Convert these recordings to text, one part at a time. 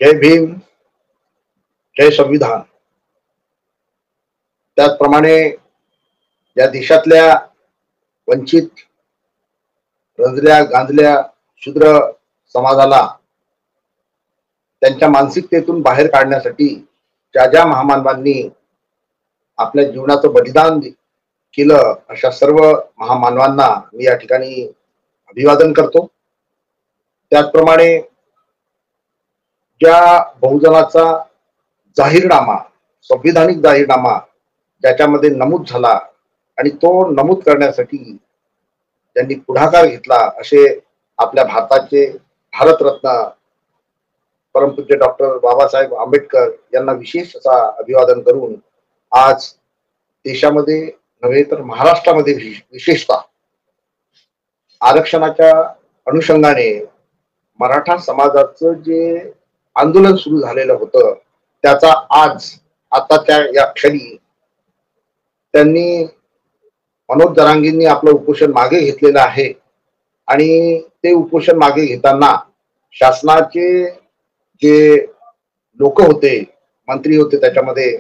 जय भीम, जय संविधान. त्याचप्रमाणे या देशातल्या वंचित, रंजल्या गांजल्या शूद्र समाजाला त्यांच्या मानसिकतेतून बाहेर काढण्यासाठी ज्या ज्या महामानवांनी आपल्या जीवनाचं बलिदान केलं, अशा सर्व महामानवांना मी या ठिकाणी अभिवादन करतो. त्याचप्रमाणे ज्या बहुजनाचा जाहीरनामा, संविधानिक जाहीरनामा ज्याच्यामध्ये नमूद झाला आणि तो नमूद करण्यासाठी ज्यांनी पुढाकार घेतला, असे आपल्या भारताचे भारतरत्न परमपूज्य डॉक्टर बाबासाहेब आंबेडकर यांना विशेष असा अभिवादन करून आज देशामध्ये नव्हे तर महाराष्ट्रामध्ये विशेषतः आरक्षणाच्या अनुषंगाने मराठा समाजाचं जे आंदोलन सुरू झालेलं होतं, त्याचा आज आताच्या या क्षणी त्यांनी मनोज जरांगेंनी आपलं उपोषण मागे घेतलेलं आहे. आणि ते उपोषण मागे घेताना शासनाचे जे लोक होते, मंत्री होते, त्याच्यामध्ये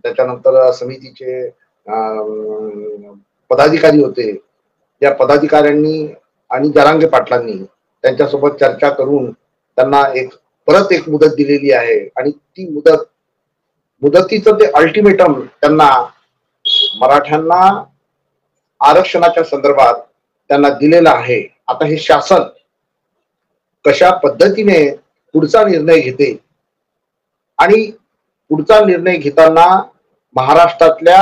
त्याच्यानंतर समितीचे पदाधिकारी होते, या पदाधिकाऱ्यांनी आणि जरांगे पाटलांनी त्यांच्यासोबत चर्चा करून त्यांना परत एक मुदत दिलेली आहे. आणि ती मुदतीचं ते अल्टिमेटम त्यांना मराठ्यांना आरक्षणाच्या संदर्भात त्यांना दिलेलं आहे. आता हे शासन कशा पद्धतीने पुढचा निर्णय घेते आणि पुढचा निर्णय घेताना महाराष्ट्रातल्या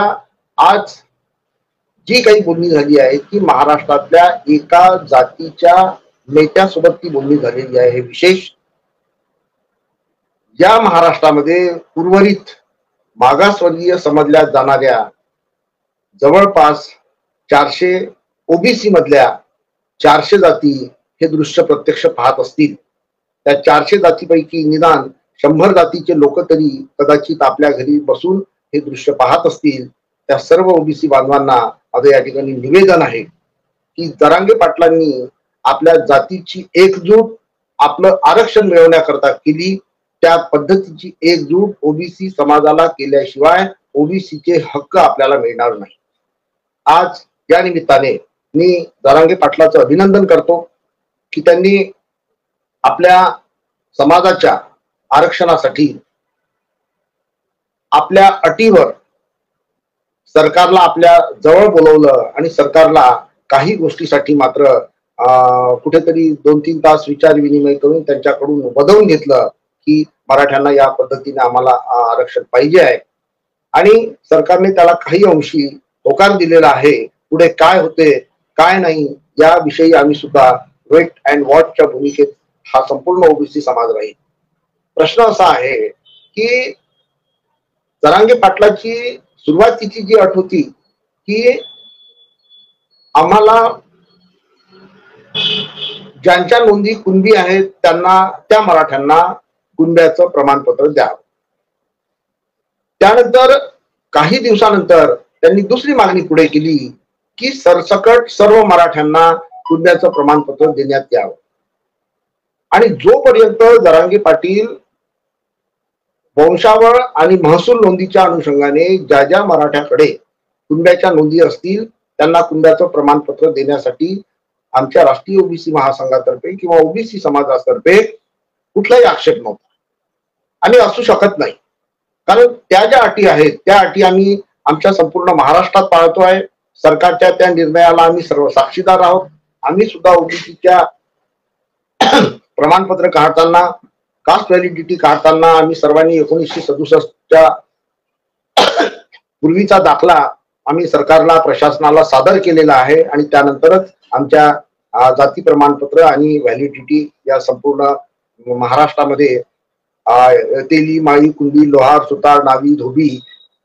आज जी काही बोलणी झाली आहे ती महाराष्ट्रातल्या एका जातीच्या नेत्यासोबत ती बोलणी झालेली आहे. हे विशेष या महाराष्ट्रामध्ये उर्वरित मागासवर्गीय समजल्या जाणाऱ्या जवळपास 400 ओबीसी मधल्या 400 जाती हे दृश्य प्रत्यक्ष पाहत असतील. त्या 400 जातीपैकी निदान 100 जातीचे लोक तरी कदाचित आपल्या घरी बसून हे दृश्य पाहत असतील. त्या सर्व ओबीसी बांधवांना माझं या ठिकाणी निवेदन आहे की जरांगे पाटलांनी आपल्या जातीची एकजूट आपलं आरक्षण मिळवण्याकरता केली, त्या पद्धतीची एकजूट ओबीसी समाजाला केल्याशिवाय ओबीसीचे हक्क आपल्याला मिळणार नाही. आज या निमित्ताने मी जरांगे पाटलाचं अभिनंदन करतो की त्यांनी आपल्या समाजाच्या आरक्षणासाठी आपल्या अटीवर सरकारला आपल्या जवळ बोलवलं आणि सरकारला काही गोष्टीसाठी मात्र कुठेतरी 2-3 तास विचार विनिमय करून त्यांच्याकडून वदवून घेतलं की मराठ्यांना या पद्धतीने आम्हाला आरक्षण पाहिजे आहे. आणि सरकारने त्याला काही अंशी होकार दिलेला आहे. पुढे काय होते काय नाही याविषयी आम्ही सुद्धा वेट अँड वॉचच्या भूमिकेत हा संपूर्ण ओबीसी समाज राहील. प्रश्न असा आहे की जरांगे पाटलाची सुरुवातीची जी अट होती की आम्हाला ज्यांच्या नोंदी कुणबी आहेत त्यांना, त्या मराठ्यांना कुणब्याचं प्रमाणपत्र द्यावं. त्यानंतर काही दिवसानंतर त्यांनी दुसरी मागणी पुढे केली की सरसकट सर्व मराठ्यांना कुणब्याचं प्रमाणपत्र देण्यात यावं. आणि जोपर्यंत जरांगे पाटील वंशावळ आणि महसूल नोंदीच्या अनुषंगाने ज्या ज्या मराठ्याकडे कुणब्याच्या नोंदी असतील त्यांना कुणब्याचं प्रमाणपत्र देण्यासाठी आमच्या राष्ट्रीय ओबीसी महासंघातर्फे किंवा ओबीसी समाजातर्फे कुठलाही आक्षेप नव्हता आणि असू शकत नाही. कारण त्या ज्या अटी आहेत त्या अटी आम्ही आमच्या संपूर्ण महाराष्ट्रात पाळतो आहे. सरकारच्या त्या निर्णयाला आम्ही सर्व साक्षीदार आहोत. आम्ही सुद्धा ओबीसीच्या प्रमाणपत्र काढताना, कास्ट व्हॅलिडिटी काढताना आम्ही सर्वांनी 1967च्या पूर्वीचा दाखला आम्ही सरकारला, प्रशासनाला सादर केलेला आहे. आणि त्यानंतरच आमच्या जाती प्रमाणपत्र आणि व्हॅलिडिटी या संपूर्ण महाराष्ट्रामध्ये तेली, माळी, कुंडी, लोहार, सुतार, नावी, धोबी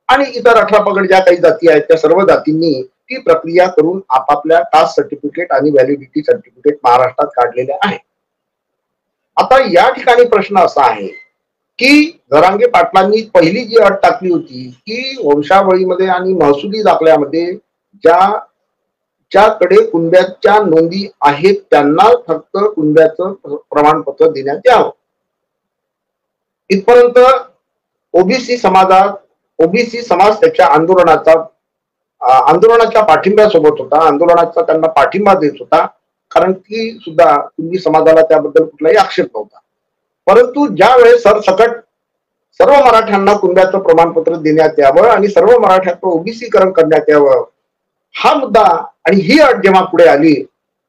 आणि इतर 18 पगड ज्या काही जाती आहेत त्या सर्व जातींनी ती प्रक्रिया करून आपापल्या कास्ट सर्टिफिकेट आणि व्हॅलिडिटी सर्टिफिकेट महाराष्ट्रात काढलेले आहे. आता या ठिकाणी प्रश्न असा आहे की जरांगे पाटलांनी पहिली जी अट टाकली होती की वंशावळीमध्ये आणि महसुली दाखल्यामध्ये ज्याकडे कुणब्याच्या नोंदी आहेत त्यांना फक्त कुणब्याचं प्रमाणपत्र देण्यात यावं. इथपर्यंत ओबीसी समाजात ओबीसी समाज त्याच्या आंदोलनाच्या पाठिंब्यासोबत होता, आंदोलनाचा त्यांना पाठिंबा देत होता, कारण की सुद्धा कुणबी समाजाला त्याबद्दल कुठलाही आक्षेप नव्हता. परंतु ज्या वेळेस सरसकट सर्व मराठ्यांना कुणब्याचं प्रमाणपत्र देण्यात यावं आणि सर्व मराठ्यांचं ओबीसीकरण करण्यात यावं हा मुद्दा आणि ही अट जेव्हा पुढे आली,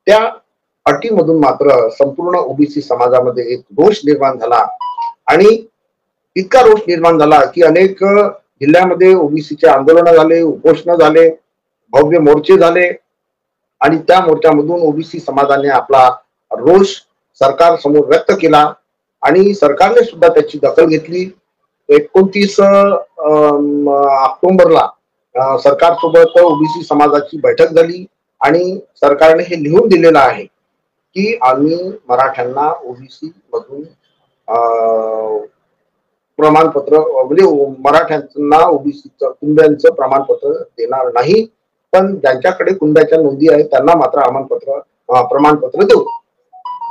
त्या अटीमधून मात्र संपूर्ण ओबीसी समाजामध्ये एक रोष निर्माण झाला आणि इतका रोष निर्माण झाला की अनेक जिल्ह्यामध्ये ओबीसीचे आंदोलन झाले, उपोषण झाले, भव्य मोर्चे झाले आणि त्या मोर्चामधून ओबीसी समाजाने आपला रोष सरकार समोर व्यक्त केला आणि सरकारने सुद्धा त्याची दखल घेतली. 29 ऑक्टोबरला सरकारसोबत ओबीसी समाजाची बैठक झाली आणि सरकारने हे लिहून दिलेलं आहे की आम्ही मराठ्यांना ओबीसी मधून प्रमाणपत्र म्हणजे मराठ्यांना ओबीसीचं कुणब्यांचं प्रमाणपत्र देणार नाही, पण ज्यांच्याकडे कुणब्याच्या नोंदी आहेत त्यांना मात्र प्रमाणपत्र देऊ.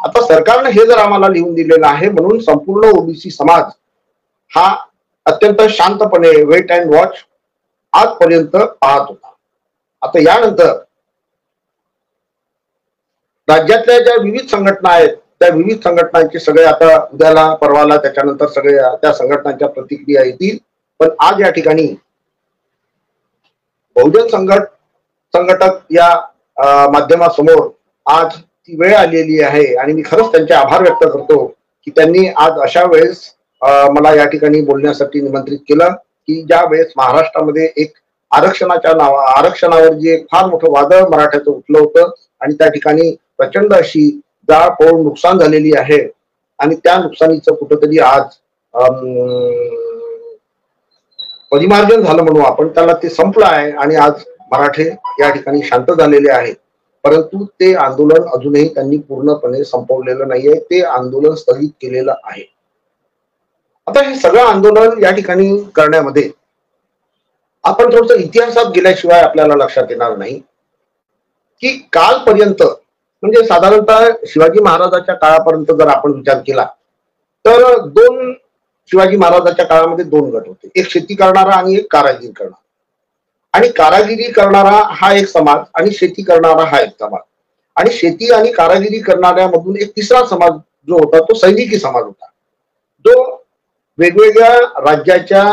आता सरकारने हे जर आम्हाला लिहून दिलेलं आहे म्हणून संपूर्ण ओबीसी समाज हा अत्यंत शांतपणे वेट अँड वॉच आजपर्यंत पाहत होता. आता यानंतर राज्यातल्या ज्या विविध संघटना आहेत त्या विविध संघटनांचे सगळे आता उद्याला परवाला त्याच्यानंतर सगळे त्या संघटनांच्या प्रतिक्रिया येतील. पण आज या ठिकाणी बहुजन संघटक या माध्यमासमोर आज ती वेळ आलेली आहे आणि मी खरंच त्यांचे आभार व्यक्त करतो की त्यांनी आज अशा वेळेस मला या ठिकाणी बोलण्यासाठी निमंत्रित केलं की ज्या वेळेस महाराष्ट्रामध्ये एक आरक्षणावर जे फार मोठं वादळ मराठ्याचं उठलं होतं आणि त्या ठिकाणी प्रचंड अशी जाळ पळून नुकसान झालेली आहे आणि त्या नुकसानीचं कुठंतरी आज परिमार्जन झालं म्हणून आपण त्याला ते संपलं आहे आणि आज मराठे या ठिकाणी शांत झालेले आहेत. परंतु ते आंदोलन अजूनही त्यांनी पूर्णपणे संपवलेलं नाहीये, ते आंदोलन स्थगित केलेलं आहे. आता हे सगळं आंदोलन या ठिकाणी करण्यामध्ये आपण थोडस इतिहासात गेल्याशिवाय आपल्याला लक्षात येणार नाही की कालपर्यंत म्हणजे साधारणतः शिवाजी महाराजांच्या काळापर्यंत जर आपण विचार केला तर शिवाजी महाराजांच्या काळामध्ये दोन गट होते, एक शेती करणारा आणि एक कारागिरी करणारा. आणि कारागिरी करणारा हा एक समाज आणि शेती करणारा हा एक समाज आणि शेती आणि कारागिरी करणाऱ्यामधून एक तिसरा समाज जो होता तो सैनिकी समाज होता, जो वेगवेगळ्या राज्याच्या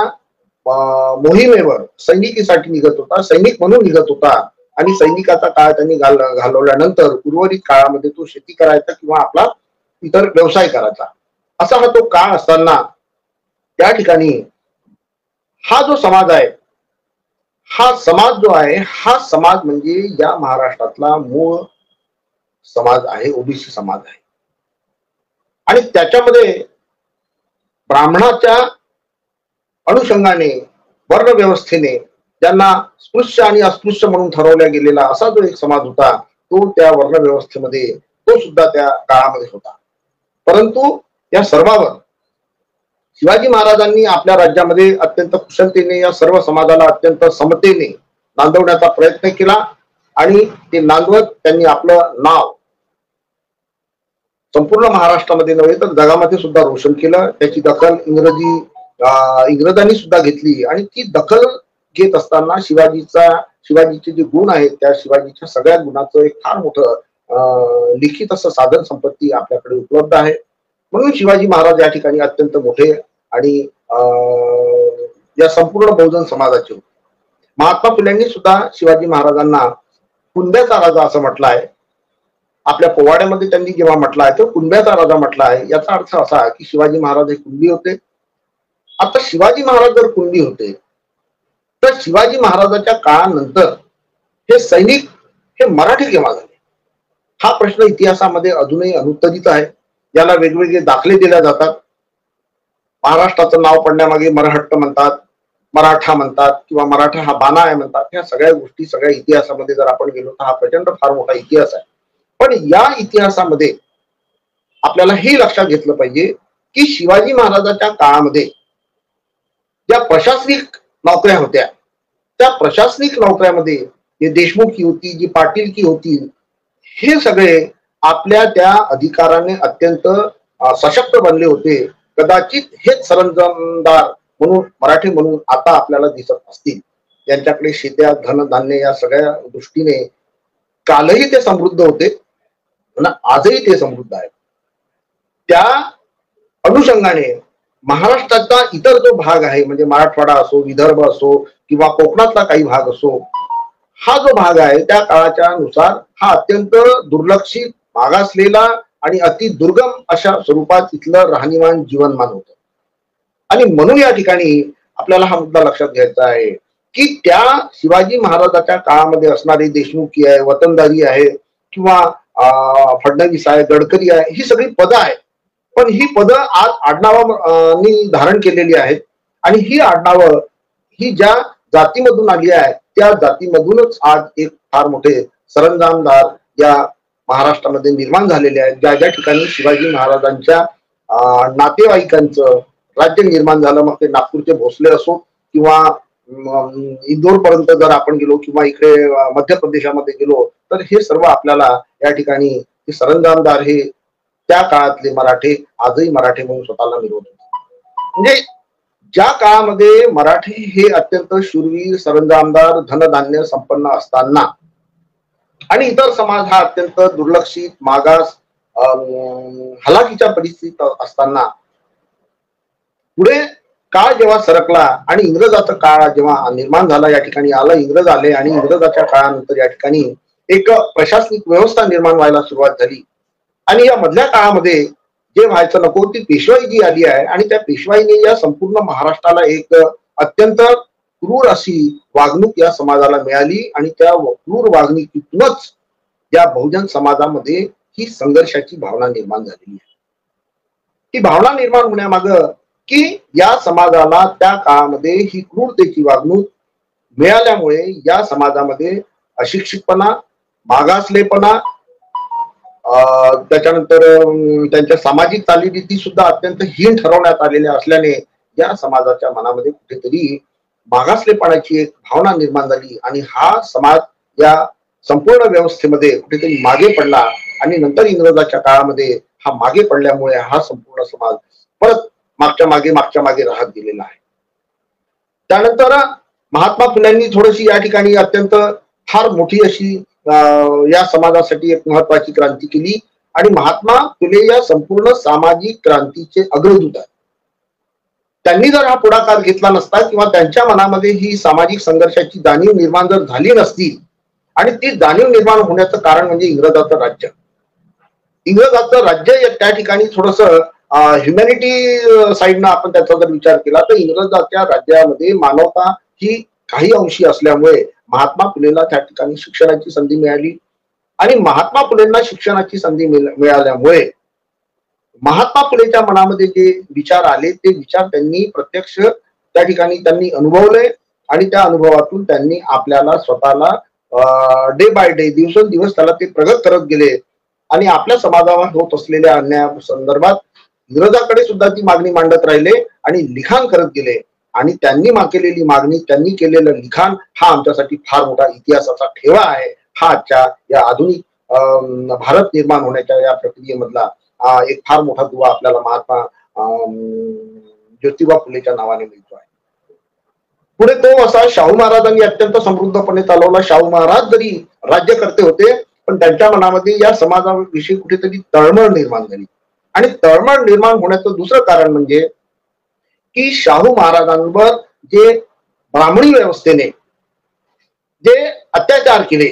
मोहिमेवर सैनिकीसाठी निघत होता, सैनिक म्हणून निघत होता आणि सैनिकाचा काळ त्यांनी घालवल्यानंतर उर्वरित काळामध्ये तो शेती करायचा किंवा आपला इतर व्यवसाय करायचा. असा हा तो काळ असताना त्या ठिकाणी हा जो समाज आहे, हा समाज जो आहे, हा समाज म्हणजे या महाराष्ट्रातला मूळ समाज आहे, ओबीसी समाज आहे. आणि त्याच्यामध्ये ब्राह्मणाच्या अनुषंगाने वर्ण व्यवस्थेने ज्यांना स्पृश्य आणि अस्पृश्य म्हणून ठरवल्या गेलेला असा जो एक समाज होता तो त्या वर्ण व्यवस्थेमध्ये तो सुद्धा त्या काळामध्ये होता. परंतु या सर्वावर शिवाजी महाराजांनी आपल्या राज्यामध्ये अत्यंत कुशलतेने या सर्व समाजाला अत्यंत समतेने नांदवण्याचा प्रयत्न केला आणि ते नांदवत त्यांनी आपलं नाव संपूर्ण महाराष्ट्रामध्ये नव्हे तर जगामध्ये सुद्धा रोशन केलं. त्याची दखल इंग्रजांनी सुद्धा घेतली आणि ती दखल घेत असताना शिवाजीचे जे गुण आहेत त्या शिवाजीच्या सगळ्या गुणाचं एक फार मोठं लिखित असं साधन संपत्ती आपल्याकडे उपलब्ध आहे. म्हणून शिवाजी महाराज या ठिकाणी अत्यंत मोठे आणि या संपूर्ण बहुजन समाजाचे होते. महात्मा फुल्यांनी सुद्धा शिवाजी महाराजांना कुणब्याचा राजा असं म्हटलं आहे. आपल्या पोवाड्यामध्ये त्यांनी जेव्हा म्हटलं आहे तो कुणब्याचा राजा म्हटला आहे. याचा अर्थ असा की शिवाजी महाराज हे कुणबी होते. आता शिवाजी महाराज जर कुणबी होते तर शिवाजी महाराजांच्या काळानंतर हे सैनिक हे मराठी केव्हा झाले हा प्रश्न इतिहासामध्ये अजूनही अनुत्तरित आहे. याला वेगवेगळे दाखले दिले जातात. महाराष्ट्राचं नाव पडण्यामागे मराहट्ट म्हणतात, मराठा म्हणतात किंवा मराठा हा बाणा आहे म्हणतात. ह्या सगळ्या गोष्टी सगळ्या इतिहासामध्ये जर आपण गेलो तर हा प्रचंड फार मोठा इतिहास आहे. पण या इतिहासामध्ये आपल्याला हे लक्षात घेतलं पाहिजे की शिवाजी महाराजांच्या काळामध्ये ज्या प्रशासनिक नोकऱ्या होत्या त्या प्रशासनिक नोकऱ्यामध्ये जे देशमुखी होती, जी पाटीलकी होती, हे सगळे आपल्या त्या अधिकाराने अत्यंत सशक्त बनले होते कदाचित हेच सरंजामदार म्हणून मराठी म्हणून आता आपल्याला दिसत असतील. यांच्याकडे शेत्या धनधान्य या सगळ्या दृष्टीने कालही ते समृद्ध होते आणि आजही ते समृद्ध आहेत. त्या अनुषंगाने महाराष्ट्राचा इतर जो भाग आहे म्हणजे मराठवाडा असो, विदर्भ असो किंवा कोकणातला काही भाग असो, हा जो भाग आहे त्या काळाच्या नुसार हा अत्यंत दुर्लक्षित, मागासलेला आणि अति दुर्गम अशा स्वरूपात इथलं राहणीमान जीवनमान होतं. आणि म्हणून या ठिकाणी आपल्याला हा मुद्दा लक्षात घ्यायचा आहे की त्या शिवाजी महाराजांच्या काळामध्ये असणारी देशमुखी आहे, वतनदारी आहे किंवा फडणवीस आहे, गडकरी आहे, ही सगळी पदं आहेत. पण ही पदं आज आडनावांनी धारण केलेली आहेत आणि ही आडनावं ही ज्या जातीमधून आली आहे त्या जातीमधूनच आज एक फार मोठे सरंजामदार या महाराष्ट्रामध्ये निर्माण झालेले आहेत. ज्या ज्या ठिकाणी शिवाजी महाराजांच्या नातेवाईकांचं राज्य निर्माण झालं, मग ते नागपूरचे भोसले असो किंवा इंदोर पर्यंत जर आपण गेलो किंवा इकडे मध्य प्रदेशामध्ये गेलो तर हे सर्व आपल्याला या ठिकाणी सरंजामदार हे त्या काळातले मराठे आजही मराठे म्हणून स्वतःला मिळवत होते. म्हणजे ज्या काळामध्ये मराठी हे अत्यंत शूरवीर, सरंजामदार, धनधान्य संपन्न असताना आणि इतर समाज हा अत्यंत दुर्लक्षित, मागास, हलाखीच्या परिस्थितीत असताना पुढे काळ जेव्हा सरकला आणि इंग्रजाचा काळ जेव्हा निर्माण झाला, या ठिकाणी आला, इंग्रज आले आणि इंग्रजाच्या काळानंतर या ठिकाणी एक प्रशासनिक व्यवस्था निर्माण व्हायला सुरुवात झाली. आणि या मधल्या काळामध्ये जे व्हायचं नको ती पेशवाई जी आली आहे आणि त्या पेशवाईने या संपूर्ण महाराष्ट्राला एक अत्यंत क्रूर अशी वागणूक या समाजाला मिळाली आणि त्या क्रूर वागणुकीतूनच या बहुजन समाजामध्ये ही संघर्षाची भावना निर्माण झालेली आहे. ती भावना निर्माण होण्यामागं की या समाजाला त्या काळामध्ये ही क्रूरतेची वागणूक मिळाल्यामुळे या समाजामध्ये अशिक्षितपणा, मागासलेपणा, त्याच्यानंतर त्यांच्या सामाजिक चालीरीती सुद्धा अत्यंत हीन ठरवण्यात आलेल्या असल्याने या समाजाच्या मनामध्ये कुठेतरी मागासलेपणाची एक भावना निर्माण झाली आणि हा समाज या संपूर्ण व्यवस्थेमध्ये कुठेतरी मागे पडला आणि नंतर इंग्रजाच्या काळामध्ये हा मागे पडल्यामुळे हा संपूर्ण समाज परत मागच्या मागे राहत गेलेला आहे. त्यानंतर महात्मा फुल्यांनी थोडीशी या ठिकाणी अत्यंत फार मोठी अशी या समाजासाठी एक महत्वाची क्रांती केली आणि महात्मा फुले या संपूर्ण सामाजिक क्रांतीचे अग्रदूत आहेत. त्यांनी जर हा पुढाकार घेतला नसता किंवा त्यांच्या मनामध्ये ही सामाजिक संघर्षाची जाणीव निर्माण जर झाली नसती आणि ती जाणीव निर्माण होण्याचं कारण म्हणजे इंग्रजाचं राज्य. इंग्रजाचं राज्य त्या ठिकाणी थोडस ह्युमॅनिटी साईडनं आपण त्याचा जर विचार केला तर इंग्रजाच्या राज्यामध्ये मानवता ही काही अंशी असल्यामुळे महात्मा फुलेला त्या ठिकाणी शिक्षणाची संधी मिळाली आणि महात्मा फुलेंना शिक्षणाची संधी मिळाल्यामुळे महात्मा फुलेच्या मनामध्ये जे विचार आले ते विचार त्यांनी प्रत्यक्ष त्या ठिकाणी त्यांनी अनुभवले आणि त्या अनुभवातून त्यांनी आपल्याला स्वतःला डे बाय डे, दिवसेंदिवस त्याला ते प्रगत करत गेले आणि आपल्या समाजावर होत असलेल्या अन्याया संदर्भात इंग्रजाकडे सुद्धा ती मागणी मांडत राहिले आणि लिखाण करत गेले आणि त्यांनी केलेली मागणी, त्यांनी केलेलं लिखाण हा आमच्यासाठी फार मोठा इतिहासाचा ठेवा आहे. हा आजच्या या आधुनिक भारत निर्माण होण्याच्या या प्रक्रियेमधला एक फार मोठा दुवा आपल्याला महात्मा ज्योतिबा फुलेच्या नावाने मिळतो आहे. पुढे तो असा शाहू महाराजांनी अत्यंत समृद्धपणे चालवला. शाहू महाराज जरी राज्यकर्ते होते पण त्यांच्या मनामध्ये या समाजाविषयी कुठेतरी तळमळ निर्माण झाली आणि तळमळ निर्माण होण्याचं दुसरं कारण म्हणजे की शाहू महाराजांवर जे ब्राह्मणी व्यवस्थेने जे अत्याचार केले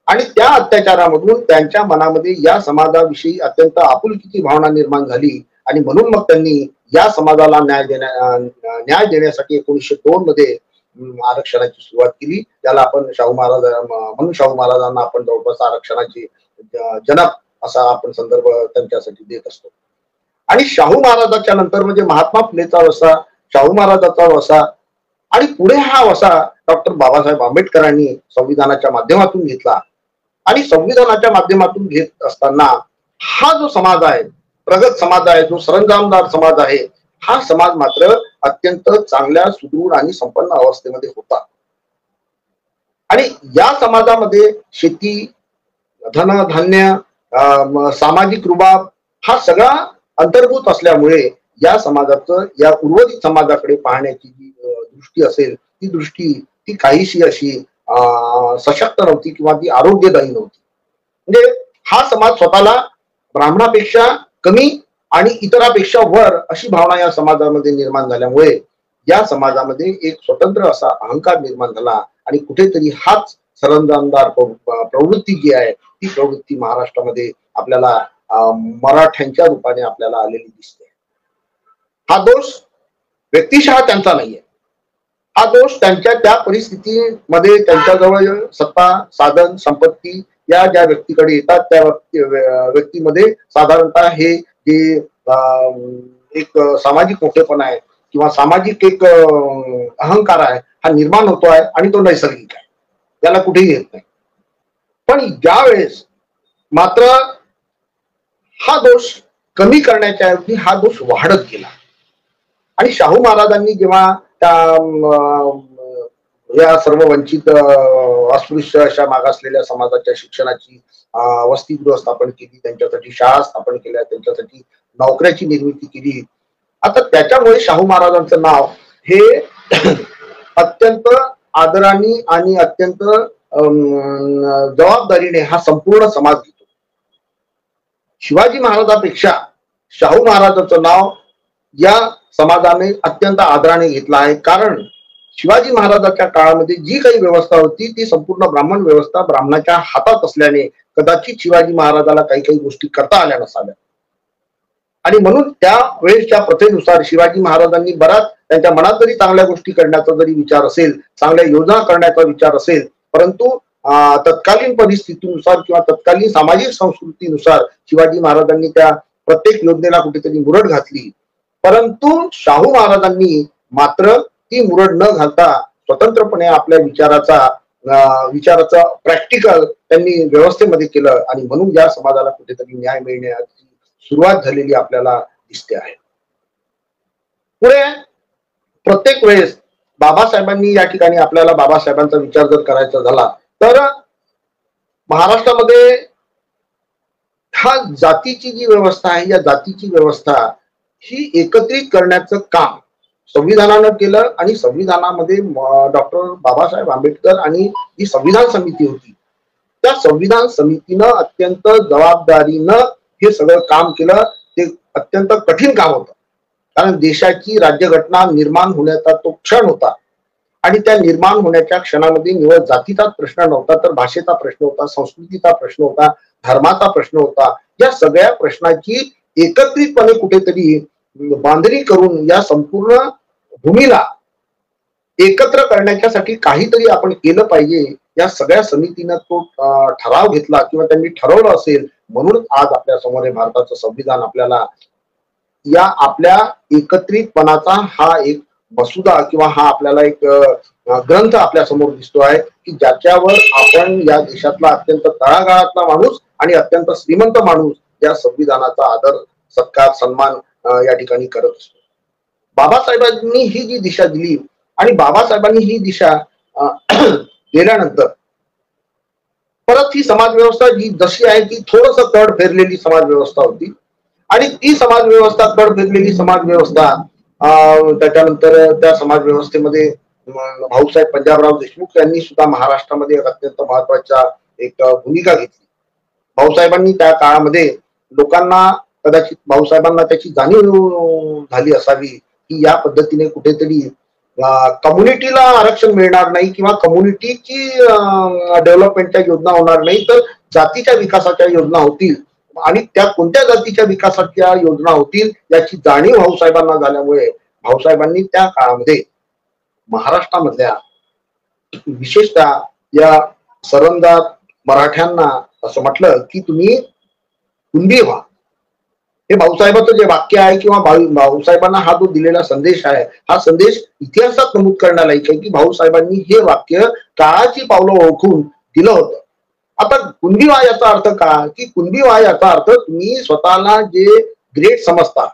आणि त्या अत्याचारामधून त्यांच्या मनामध्ये या समाजाविषयी अत्यंत आपुलकीची भावना निर्माण झाली आणि म्हणून मग त्यांनी या समाजाला न्याय देण्यासाठी 1902 मध्ये आरक्षणाची सुरुवात केली. त्याला आपण शाहू महाराजांना आपण जवळपास आरक्षणाची जनक असा आपण संदर्भ त्यांच्यासाठी देत असतो. आणि शाहू महाराजांच्या नंतर म्हणजे महात्मा फुलेचा वसा, शाहू महाराजांचा वसा आणि पुढे हा वसा डॉक्टर बाबासाहेब आंबेडकरांनी संविधानाच्या माध्यमातून घेतला आणि संविधानाच्या माध्यमातून घेत असताना हा जो समाज आहे, प्रगत समाज आहे, जो सरंजामदार समाज आहे, हा समाज मात्र अत्यंत चांगल्या, सुदृढ आणि संपन्न अवस्थेमध्ये होता आणि या समाजामध्ये शेती, धनधान्य, सामाजिक रुबाब हा सगळा अंतर्भूत असल्यामुळे या समाजाचं, या उर्वरित समाजाकडे पाहण्याची जी दृष्टी असेल, ती दृष्टी ती काहीशी अशी सशक्त नव्हती किंवा ती आरोग्यदायी नव्हती. म्हणजे हा समाज स्वतःला ब्राह्मणापेक्षा कमी आणि इतरापेक्षा वर अशी भावना या समाजामध्ये निर्माण झाल्यामुळे या समाजामध्ये एक स्वतंत्र असा अहंकार निर्माण झाला आणि कुठेतरी हाच सरंजामदार प्रवृत्ती जी आहे ती प्रवृत्ती महाराष्ट्रामध्ये आपल्याला मराठ्यांच्या रूपाने आपल्याला आलेली दिसते. हा दोष व्यक्तिशः त्यांचा नाहीये, हा दोष त्यांच्या त्या परिस्थितीमध्ये त्यांच्याजवळ सत्ता, साधन, संपत्ती या ज्या व्यक्तीकडे येतात त्या व्यक्तीमध्ये साधारणतः हे जे एक सामाजिक मोठेपणा आहे किंवा सामाजिक एक अहंकार आहे हा निर्माण होतो आहे आणि तो नैसर्गिक आहे, त्याला कुठेही येत नाही. पण ज्यावेळेस मात्र हा दोष कमी करण्याच्या ऐवजी हा दोष वाढत गेला आणि शाहू महाराजांनी जेव्हा त्या या सर्व वंचित अस्पृश्य अशा मागासलेल्या समाजाच्या शिक्षणाची वसतिगृह स्थापन केली, त्यांच्यासाठी शाळा स्थापन केल्या, त्यांच्यासाठी नोकऱ्याची निर्मिती केली. आता त्याच्यामुळे शाहू महाराजांचं नाव हे अत्यंत आदराने आणि अत्यंत जबाबदारीने हा संपूर्ण समाज घेतो. शिवाजी महाराजांपेक्षा शाहू महाराजांचं नाव या समाजाने अत्यंत आदराने घेतला आहे, कारण शिवाजी महाराजांच्या काळामध्ये जी काही व्यवस्था होती ती संपूर्ण ब्राह्मण व्यवस्था ब्राह्मणाच्या हातात असल्याने कदाचित शिवाजी महाराजाला काही काही गोष्टी करता आल्या नसाव्या आणि म्हणून त्या वेळेसच्या प्रथेनुसार शिवाजी महाराजांनी बराच त्यांच्या मनात जरी चांगल्या गोष्टी करण्याचा जरी विचार असेल, चांगल्या योजना करण्याचा विचार असेल, परंतु तत्कालीन परिस्थितीनुसार किंवा तत्कालीन सामाजिक संस्कृतीनुसार शिवाजी महाराजांनी त्या प्रत्येक योजनेला कुठेतरी मुरड घातली. परंतु शाहू महाराजांनी मात्र ती मुरड न घालता स्वतंत्रपणे आपल्या विचाराचा प्रॅक्टिकल त्यांनी व्यवस्थेमध्ये केलं आणि म्हणून या समाजाला कुठेतरी न्याय मिळण्याची सुरुवात झालेली आपल्याला दिसते आहे. पुढे प्रत्येक वेळेस बाबासाहेबांनी या ठिकाणी आपल्याला बाबासाहेबांचा विचार जर करायचा झाला तर महाराष्ट्रामध्ये हा जातीची जी व्यवस्था आहे या जातीची व्यवस्था ही एकत्रित करण्याचं काम संविधानानं केलं आणि संविधानामध्ये डॉक्टर बाबासाहेब आंबेडकर आणि जी संविधान समिती होती त्या संविधान समितीनं अत्यंत जबाबदारीनं हे सगळं काम केलं. ते अत्यंत कठीण काम होतं, कारण देशाची राज्यघटना निर्माण होण्याचा तो क्षण होता आणि त्या निर्माण होण्याच्या क्षणामध्ये निवड जातीचाच प्रश्न नव्हता, तर भाषेचा प्रश्न होता, संस्कृतीचा प्रश्न होता, धर्माचा प्रश्न होता. या सगळ्या प्रश्नाची एकत्रितपणे कुठेतरी बांधणी करून या संपूर्ण भूमीला एकत्र करण्याच्यासाठी काहीतरी आपण केलं पाहिजे या सगळ्या समितीनं तो ठराव घेतला किंवा त्यांनी ठरवलं असेल. म्हणून आज आपल्या समोर भारताचं संविधान आपल्याला या आपल्या एकत्रितपणाचा हा एक मसुदा किंवा हा आपल्याला एक ग्रंथ आपल्या समोर दिसतो आहे की ज्याच्यावर आपण या देशातला अत्यंत तळागाळातला माणूस आणि अत्यंत श्रीमंत माणूस या संविधानाचा आदर सत्कार सन्मान या ठिकाणी करत असतो. बाबासाहेबांनी ही जी दिशा दिली आणि बाबासाहेबांनी ही दिशा दिल्यानंतर परत ही समाज व्यवस्था जी जशी आहे ती थोडस तड फेरलेली समाज व्यवस्था होती आणि ती समाज व्यवस्था तड फेरलेली समाज व्यवस्था त्याच्यानंतर त्या समाज व्यवस्थेमध्ये भाऊसाहेब पंजाबराव देशमुख यांनी सुद्धा महाराष्ट्रामध्ये अत्यंत महत्वाच्या एक भूमिका घेतली. भाऊसाहेबांनी त्या काळामध्ये लोकांना कदाचित भाऊसाहेबांना त्याची जाणीव झाली असावी की या पद्धतीने कुठेतरी कम्युनिटीला आरक्षण मिळणार नाही किंवा कम्युनिटीची डेव्हलपमेंटच्या योजना होणार नाही, तर जातीच्या विकासाच्या योजना होतील आणि त्या कोणत्या जातीच्या विकासाच्या योजना होतील याची जाणीव भाऊसाहेबांना झाल्यामुळे भाऊसाहेबांनी त्या काळामध्ये महाराष्ट्रामधल्या विशेषतः या सरंदार मराठ्यांना असं म्हटलं की तुम्ही कुणबी व्हा. हे भाऊसाहेबांचं जे वाक्य आहे किंवा भाऊसाहेबांना हा जो दिलेला संदेश आहे हा संदेश इतिहासात नमूद करण्यालायक आहे की भाऊसाहेबांनी हे वाक्य काळाची पावलं ओळखून दिलं होतं. आता कुणबी व्हा याचा अर्थ का की कुणबी व्हा याचा अर्थ तुम्ही स्वतःला जे ग्रेट समजता,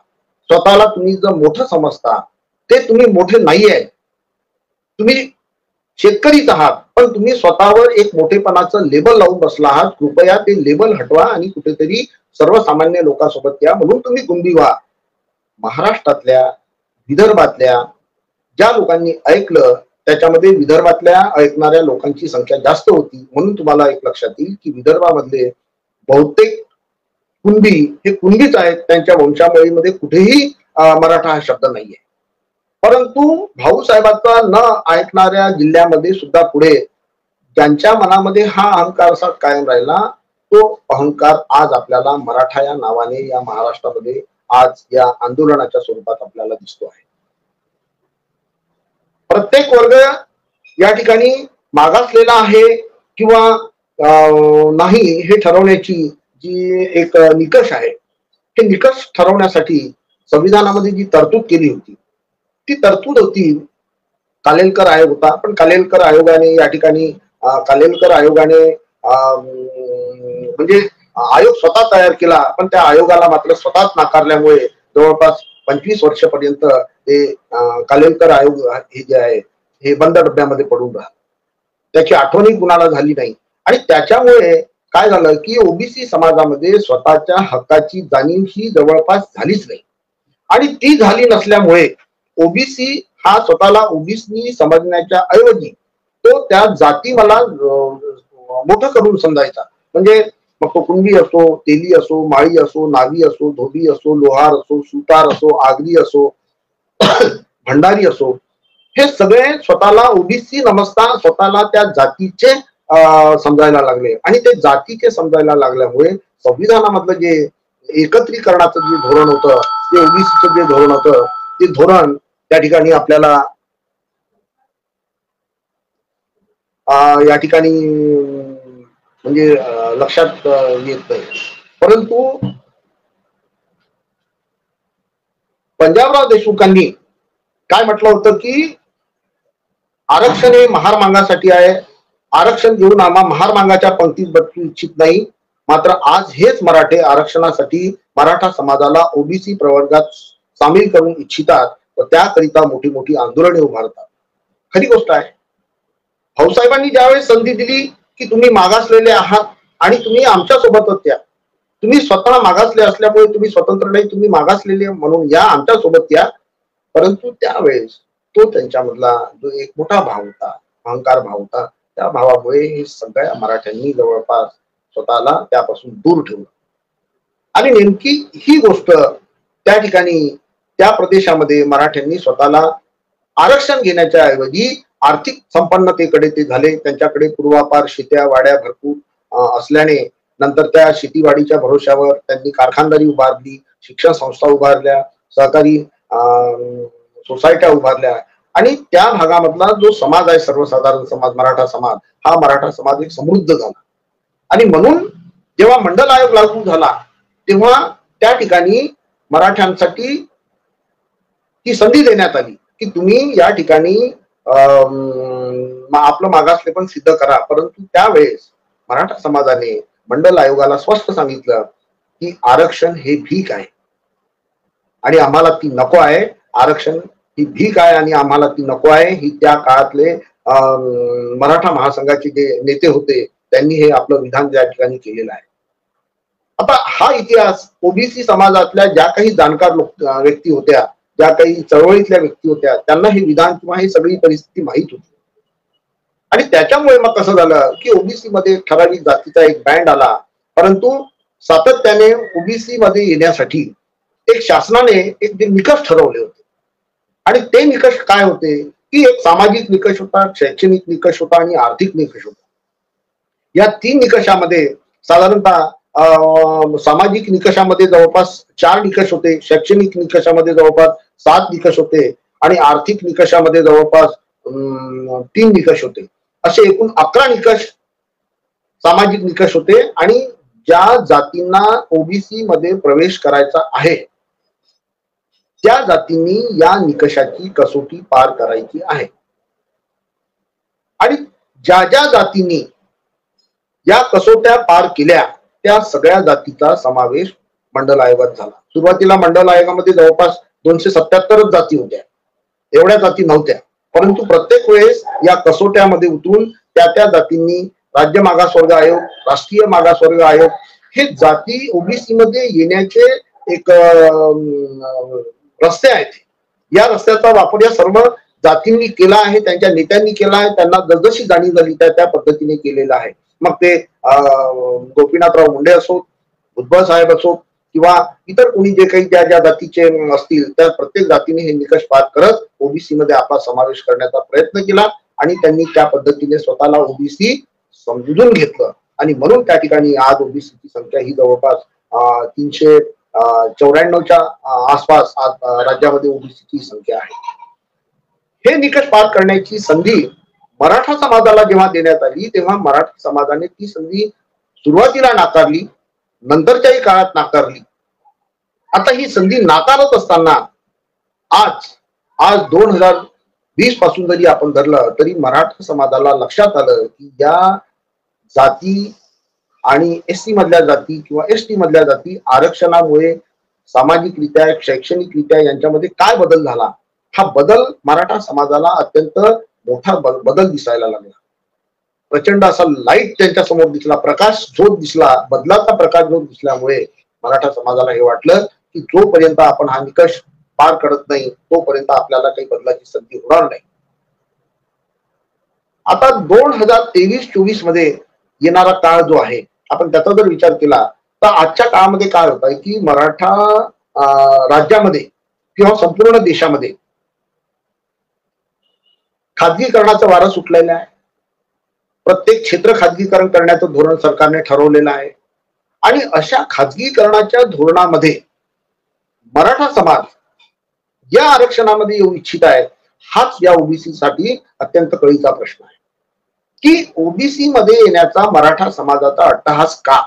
स्वतःला तुम्ही जर मोठं समजता ते तुम्ही मोठे नाही आहे. तुम्ही शेतकरीच आहात पण तुम्ही स्वतःवर एक मोठेपणाचं लेबल लावून बसला आहात. कृपया ते लेबल हटवा आणि कुठेतरी सर्वसामान्य लोकांसोबत या, म्हणून तुम्ही कुणबी व्हा. महाराष्ट्रातल्या विदर्भातल्या ज्या लोकांनी ऐकलं त्याच्यामध्ये विदर्भातल्या ऐकणाऱ्या लोकांची संख्या जास्त होती, म्हणून तुम्हाला एक लक्षात येईल की विदर्भामधले बहुतेक कुणबी हे कुणबीच आहेत, त्यांच्या वंशावळीमध्ये कुठेही मराठा हा शब्द नाहीये. परंतु भाऊसाहेबांचा न ऐकणाऱ्या जिल्ह्यामध्ये सुद्धा पुढे ज्यांच्या मनामध्ये हा अहंकार असा कायम राहिला, तो अहंकार आज आपल्याला मराठा या नावाने या महाराष्ट्रामध्ये आज या आंदोलनाच्या स्वरूपात आपल्याला दिसतो आहे. प्रत्येक वर्ग या ठिकाणी मागासलेला आहे किंवा नाही हे ठरवण्याची जी एक निकष आहे, हे निकष ठरवण्यासाठी संविधानामध्ये जी तरतूद केली होती ती तरतूद होती कालेलकर आयोग होता. पण कालेलकर आयोगाने या ठिकाणी कालेलकर आयोगाने म्हणजे आयोग स्वतः तयार केला, पण त्या आयोगाला मात्र स्वतःच नाकारल्यामुळे जवळपास 25 वर्षापर्यंत ते कालेलकर आयोग हे जे आहे हे बंद डब्यामध्ये पडून राहिलं. त्याची आठवणही कुणाला झाली नाही. आणि त्याच्यामुळे काय झालं की ओबीसी समाजामध्ये स्वतःच्या हक्काची जाणीव ही जवळपास झालीच नाही. आणि ती झाली नसल्यामुळे ओबीसी हा स्वतःला ओबीसी समजण्याच्या ऐवजी तो त्या जातीवाला मोठं करून समजायचा. म्हणजे मग तो कुणबी असो, तेली असो, माळी असो, नावी असो, धोबी असो, लोहार असो, सुतार असो, आगरी असो, भंडारी असो, हे सगळे स्वतःला ओबीसी नमस्ता स्वतःला त्या जातीचे समजायला लागले. आणि ते जातीचे समजायला लागल्यामुळे संविधानामधलं जे एकत्रीकरणाचं जे धोरण होतं, ते ओबीसीचं जे धोरण होतं, ते धोरण त्या ठिकाणी आपल्याला या ठिकाणी म्हणजे लक्षात येत नाही. परंतु पंजाबराव देशमुखांनी काय म्हटलं होतं की आरक्षण हे महार मागासाठी आहे, आरक्षण घेऊन आम्हा महार मागाच्या पंक्तीत बसू इच्छित नाही. मात्र आज हेच मराठे आरक्षणासाठी मराठा समाजाला ओबीसी प्रवर्गात सामील करून इच्छितात व त्याकरिता मोठी मोठी आंदोलने उभारतात. खरी गोष्ट आहे. भाऊसाहेबांनी ज्यावेळेस संधी दिली की तुम्ही मागासलेले आहात आणि तुम्ही आमच्या सोबतच या, तुम्ही स्वतः मागासले असल्यामुळे तुम्ही स्वतंत्र नाही, तुम्ही मागासलेले म्हणून या, आमच्या सोबत या. परंतु त्यावेळेस तो त्यांच्यामधला जो एक मोठा भाव होता, अहंकार भाव होता, त्या भावामुळे हे सगळ्या मराठ्यांनी जवळपास स्वतःला त्यापासून दूर ठेवलं. आणि नेमकी ही गोष्ट त्या ठिकाणी त्या प्रदेशामध्ये मराठ्यांनी स्वतःला आरक्षण घेण्याच्या ऐवजी आर्थिक संपन्नतेकडे ते झाले. त्यांच्याकडे पूर्वापार शेत्या वाड्या भरपूर असल्याने नंतर त्या शेतीवाडीच्या भरोश्यावर त्यांनी कारखानदारी उभारली, शिक्षण संस्था उभारल्या, सहकारी सोसायट्या उभारल्या. आणि त्या भागामधला जो समाज आहे, सर्वसाधारण समाज, मराठा समाज, हा मराठा समाज एक समृद्ध झाला. आणि म्हणून जेव्हा मंडल आयोग लागू झाला तेव्हा त्या ठिकाणी मराठ्यांसाठी ती संधी देण्यात आली की तुम्ही या ठिकाणी आपलं मागासले पण सिद्ध करा. परंतु त्यावेळेस मराठा समाजाने मंडल आयोगाला स्पष्ट सांगितलं की आरक्षण हे भीक आहे आणि आम्हाला ती नको आहे. आरक्षण ही भीक आहे आणि आम्हाला ती नको आहे. ही त्या काळातले मराठा महासंघाचे जे नेते होते त्यांनी हे आपलं विधान त्या ठिकाणी केलेलं आहे. आता हा इतिहास ओबीसी समाजातल्या ज्या काही जाणकार व्यक्ती होत्या, ज्या काही चळवळीतल्या व्यक्ती होत्या, त्यांना हे विधान किंवा ही सगळी परिस्थिती माहीत होती. आणि त्याच्यामुळे मग कसं झालं की ओबीसी मध्ये ठराविक जातीचा एक बँड आला. परंतु सातत्याने ओबीसी मध्ये येण्यासाठी एक शासनाने एक जे निकष ठरवले होते आणि ते निकष काय होते की एक सामाजिक निकष होता, शैक्षणिक निकष होता आणि आर्थिक निकष होता. या 3 निकषामध्ये साधारणतः सामाजिक निकषामध्ये जवळपास 4 निकष होते, शैक्षणिक निकषामध्ये जवळपास 7 निकष होते आणि आर्थिक निकषामध्ये जवळपास 3 निकष होते. असे एकूण 11 निकष सामाजिक निकष होते. आणि ज्या जातींना ओबीसी मध्ये प्रवेश करायचा आहे त्या जातींनी या निकषाची कसोटी पार करायची आहे. आणि ज्या ज्या जातींनी या कसोट्या पार केल्या त्या सगळ्या जातीचा समावेश मंडल आयोगात झाला. सुरुवातीला मंडल आयोगामध्ये जवळपास 277 जाती होत्या, एवढ्या जाती नव्हत्या. परंतु प्रत्येक वेळेस या कसोट्यामध्ये उतरून त्या त्या जातींनी राज्य मागासवर्ग आयोग, राष्ट्रीय मागासवर्ग आयोग हे जाती ओबीसी मध्ये येण्याचे एक रस्ते आहेत, या रस्त्याचा वापर या सर्व जातींनी केला आहे, त्यांच्या नेत्यांनी केला आहे, त्यांना जसजशी जाणीव झाली त्या पद्धतीने केलेलं आहे. मग ते गोपीनाथराव मुंडे असोत, भुजबळ साहेब असोत किंवा इतर कोणी जे काही ज्या ज्या जातीचे असतील त्या प्रत्येक जातीने हे निकष पार करत ओबीसी मध्ये आपला समावेश करण्याचा प्रयत्न केला आणि त्यांनी त्या पद्धतीने स्वतःला ओबीसी समजून घेतलं आणि म्हणून त्या ठिकाणी आज ओबीसीची संख्या ही जवळपास 394च्या आसपास आज राज्यामध्ये ओबीसीची संख्या आहे. हे निकष पार करण्याची संधी मराठा समाजाला जेव्हा देण्यात आली तेव्हा मराठा समाजाने ती संधी सुरुवातीला नाकारली, नंतरच्याही काळात नाकारली. आता ही संधी नाकारत असताना आज 2020 पासून जरी आपण धरलं तरी मराठा समाजाला लक्षात आलं की या जाती आणि एससी मधल्या जाती किंवा एसटी मधल्या जाती आरक्षणामुळे सामाजिकरित्या शैक्षणिकरित्या यांच्यामध्ये काय बदल झाला. हा बदल मराठा समाजाला अत्यंत मोठा बदल दिसायला लागला. प्रचंड असा लाईट त्यांच्या समोर दिसला, प्रकाश झोत दिसला, बदलाचा प्रकाश झोत दिसल्यामुळे मराठा समाजाला हे वाटलं की जोपर्यंत आपण हा निकष पार करत नाही तोपर्यंत आपल्याला काही बदलाची संधी होणार नाही. आता 2023-24 मध्ये येणारा काळ जो आहे आपण त्याचा जर विचार केला तर आजच्या काळामध्ये काय होत आहे की मराठा राज्यामध्ये किंवा संपूर्ण देशामध्ये खाजगीकरणाचं वारं सुटलेलं आहे. प्रत्येक क्षेत्र खाजगीकरण करण्याचं धोरण सरकारने ठरवलेलं आहे आणि अशा खाजगीकरणाच्या धोरणामध्ये मराठा समाज या आरक्षणामध्ये येऊ इच्छित आहेत. हाच या ओबीसी साठी अत्यंत कळीचा प्रश्न आहे की ओबीसी मध्ये येण्याचा मराठा समाजाचा अट्टहास का.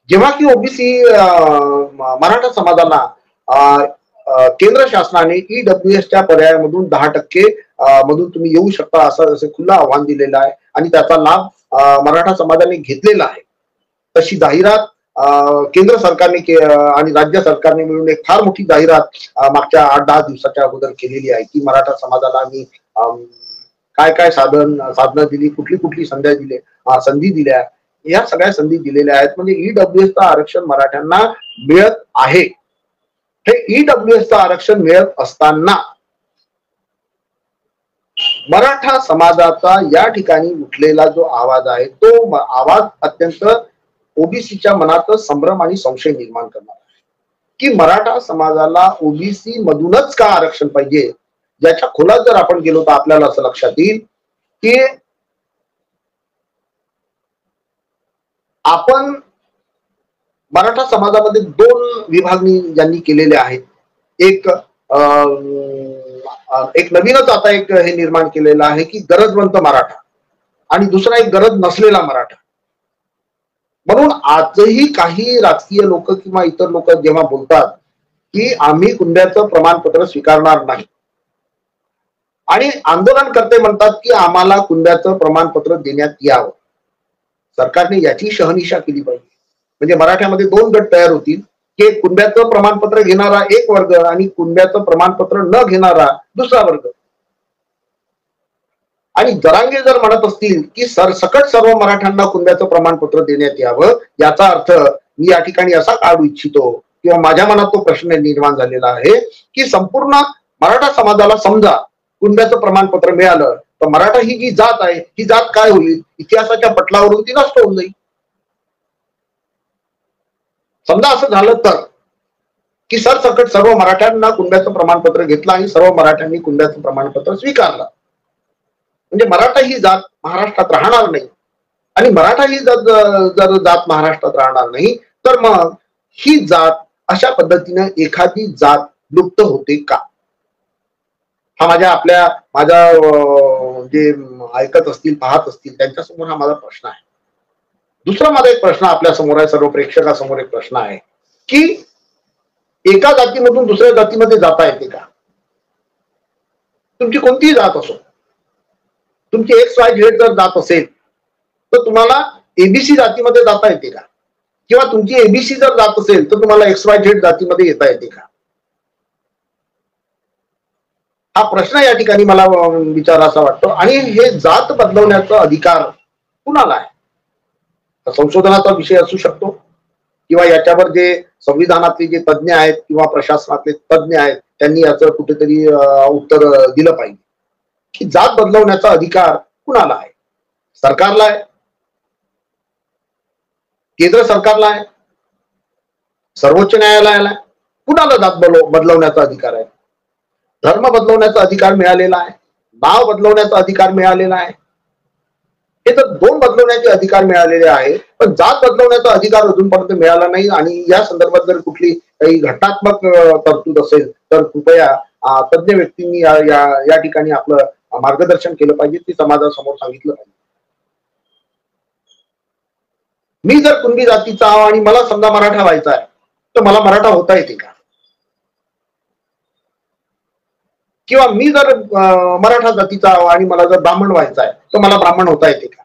जेव्हा की ओबीसी मराठा समाजाला केंद्र शासनाने ईडब्ल्यूएसच्या पर्यायामधून 10% मधून तुम्ही येऊ शकता असं खुलं आव्हान दिलेलं आहे आणि त्याचा लाभ मराठा समाजाने घेतलेला आहे. तशी जाहिरात केंद्र सरकारने आणि राज्य सरकारने मिळून एक फार मोठी जाहिरात मागच्या 8-10 दिवसाच्या अगोदर केलेली आहे की मराठा समाजाला आम्ही काय काय साधनं दिली, कुठली संधी दिल्या, या सगळ्या संधी दिलेल्या आहेत. म्हणजे ईडब्ल्यूएसचं आरक्षण मराठ्यांना मिळत आहे. हे ईडब्ल्यूएसचं आरक्षण मिळत असताना मराठा समाजाचा या ठिकाणी उठलेला जो आवाज आहे तो आवाज अत्यंत ओबीसीच्या मनात संभ्रम आणि संशय निर्माण करणार आहे की मराठा समाजाला ओबीसी मधूनच का आरक्षण पाहिजे. याच्या खोलात जर आपण गेलो तर आपल्याला असं लक्षात येईल की आपण मराठा समाजामध्ये 2 विभागणी ज्यांनी केलेल्या आहेत. एक नवीनच आता एक हे निर्माण केलेलं आहे की गरजवंत मराठा आणि दुसरा एक गरज नसलेला मराठा. म्हणून आजही काही राजकीय लोक किंवा इतर लोक जेव्हा बोलतात की आम्ही कुंड्याचं प्रमाणपत्र स्वीकारणार नाही आणि आंदोलनकर्ते म्हणतात की आम्हाला कुंड्याचं प्रमाणपत्र देण्यात यावं, सरकारने याची शहानिशा केली पाहिजे. म्हणजे मराठ्यामध्ये 2 गट तयार होतील की कुंड्याचं प्रमाणपत्र घेणारा एक वर्ग आणि कुंड्याचं प्रमाणपत्र न घेणारा दुसरा वर्ग. आणि जरांगे जर म्हणत असतील की सरसकट सर्व मराठ्यांना कुंड्याचं प्रमाणपत्र देण्यात यावं, याचा अर्थ मी या ठिकाणी असा काढू इच्छितो किंवा माझ्या मनात तो प्रश्न निर्माण झालेला आहे की संपूर्ण मराठा समाजाला समजा कुंड्याचं प्रमाणपत्र मिळालं तर मराठा ही जी जात आहे ही जात काय होईल, इतिहासाच्या पटलावरून ती नष्ट होऊन जाईल. समजा असं झालं तर की सरसकट सर्व मराठ्यांना कुंड्याचं प्रमाणपत्र घेतलं आणि सर्व मराठ्यांनी कुंड्याचं प्रमाणपत्र स्वीकारलं, म्हणजे मराठा ही जात महाराष्ट्रात राहणार नाही. आणि मराठा ही जर जात महाराष्ट्रात राहणार नाही तर मग ही जात अशा पद्धतीने एखादी जात लुप्त होते का. हा माझ्या जे ऐकत असतील पाहत असतील त्यांच्यासमोर हा माझा प्रश्न आहे. दुसरा माझा एक प्रश्न आपल्या समोर आहे, सर्व प्रेक्षकासमोर एक प्रश्न आहे की एका जातीमधून दुसऱ्या जातीमध्ये जाता येते का. तुमची कोणतीही जात असो, तुमची XYZ जर जात असेल तर तुम्हाला एबीसी जातीमध्ये जाता येते का, किंवा तुमची एबीसी जर जात असेल तर तुम्हाला XYZ जातीमध्ये येता येते का. हा प्रश्न या ठिकाणी मला विचारायचा वाटतो. आणि हे जात बदलवण्याचा अधिकार कुणाला आहे. संशोधनाचा विषय असू शकतो किंवा याच्यावर जे संविधानातले जे तज्ज्ञ आहेत किंवा प्रशासनातले तज्ज्ञ आहेत त्यांनी याचं कुठेतरी उत्तर दिलं पाहिजे की जात बदलवण्याचा अधिकार कुणाला आहे? सरकारला आहे, केंद्र सरकारला आहे, सर्वोच्च न्यायालयाला आहे. कुणाला जात बदलवण्याचा अधिकार आहे? धर्म बदलवण्याचा अधिकार मिळालेला आहे, नाव बदलवण्याचा अधिकार मिळालेला आहे. हे तर दोन बदलवण्याचे अधिकार मिळालेले आहे, पण जात बदलवण्याचा अधिकार अजूनपर्यंत मिळाला नाही. आणि या संदर्भात जर कुठली काही घटनात्मक तरतूद असेल तर कृपया तज्ज्ञ व्यक्तींनी या ठिकाणी आपलं मार्गदर्शन केलं पाहिजे, ते समाजासमोर सांगितलं पाहिजे. मी जर कुणबी जातीचा आहो आणि मला समजा मराठा व्हायचा आहे तर मला मराठा होता येते का? किंवा मी जर मराठा जातीचा आहो आणि मला जर ब्राह्मण व्हायचा आहे तर मला ब्राह्मण होता येते का?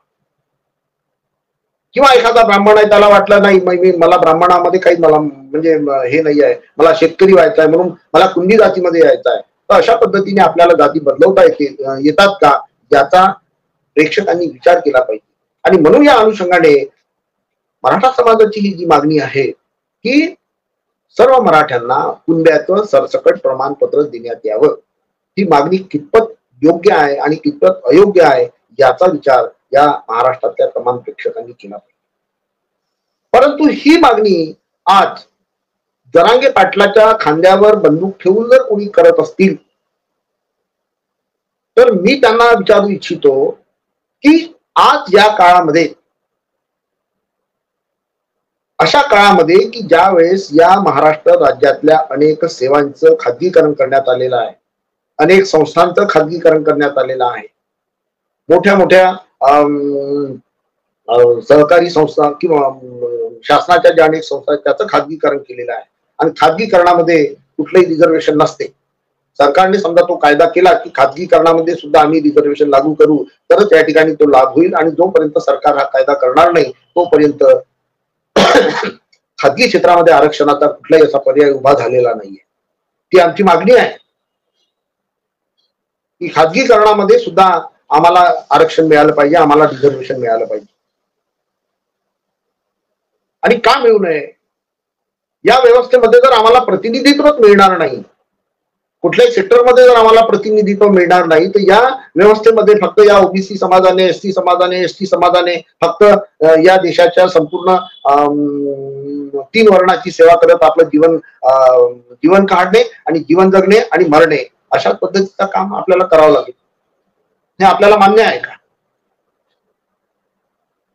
किंवा एखादा ब्राह्मण आहे त्याला वाटलं नाही मला ब्राह्मणामध्ये काही मला म्हणजे हे नाही आहे, मला शेतकरी व्हायचा आहे म्हणून मला कुणबी जातीमध्ये यायचं आहे, तर अशा पद्धतीने आपल्याला जाती बदलवता येतात का याचा प्रेक्षकांनी विचार केला पाहिजे. आणि म्हणून या अनुषंगाने मराठा समाजाची ही जी मागणी आहे की सर्व मराठ्यांना कुणब्याचं सरसकट प्रमाणपत्र देण्यात यावं, ही मागणी कितपत योग्य आहे आणि कितपत अयोग्य आहे याचा विचार या महाराष्ट्रातल्या तमाम प्रेक्षकांनी केला पाहिजे. परंतु ही मागणी आज जरांगे पाटलाच्या खांद्यावर बंदूक ठेवून जर कोणी करत असतील तर मी त्यांना विचारू इच्छितो की आज या काळामध्ये, अशा काळामध्ये की ज्या वेळेस या महाराष्ट्र राज्यातल्या अनेक सेवांचं खाजगीकरण करण्यात आलेलं आहे, अनेक संस्थांचं खाजगीकरण करण्यात आलेलं आहे, मोठ्या मोठ्या सहकारी संस्था किंवा शासनाच्या ज्या अनेक संस्था आहेत त्याचं खाजगीकरण केलेलं आहे आणि खाजगीकरणामध्ये कुठलंही रिझर्वेशन नसते. सरकारने समजा तो कायदा केला की खाजगीकरणामध्ये सुद्धा आम्ही रिझर्वेशन लागू करू तरच या ठिकाणी तो लाभ होईल, आणि जोपर्यंत सरकार हा कायदा करणार नाही तोपर्यंत खाजगी क्षेत्रामध्ये आरक्षणाचा कुठलाही असा पर्याय उभा झालेला नाहीये. ती आमची मागणी आहे की खाजगीकरणामध्ये सुद्धा आम्हाला आरक्षण मिळालं पाहिजे, आम्हाला रिझर्वेशन मिळालं पाहिजे. आणि का मिळू नये? या व्यवस्थेमध्ये जर आम्हाला प्रतिनिधित्वच मिळणार नाही, कुठल्याही सेक्टरमध्ये जर आम्हाला प्रतिनिधित्व मिळणार नाही तर या व्यवस्थेमध्ये फक्त या ओबीसी समाजाने, एसटी समाजाने, एसटी समाजाने फक्त या देशाच्या संपूर्ण 3 वर्णाची सेवा करत आपलं जीवन काढणे आणि जीवन जगणे आणि मरणे अशा पद्धतीचं काम आपल्याला करावं लागेल. हे आपल्याला मान्य आहे का?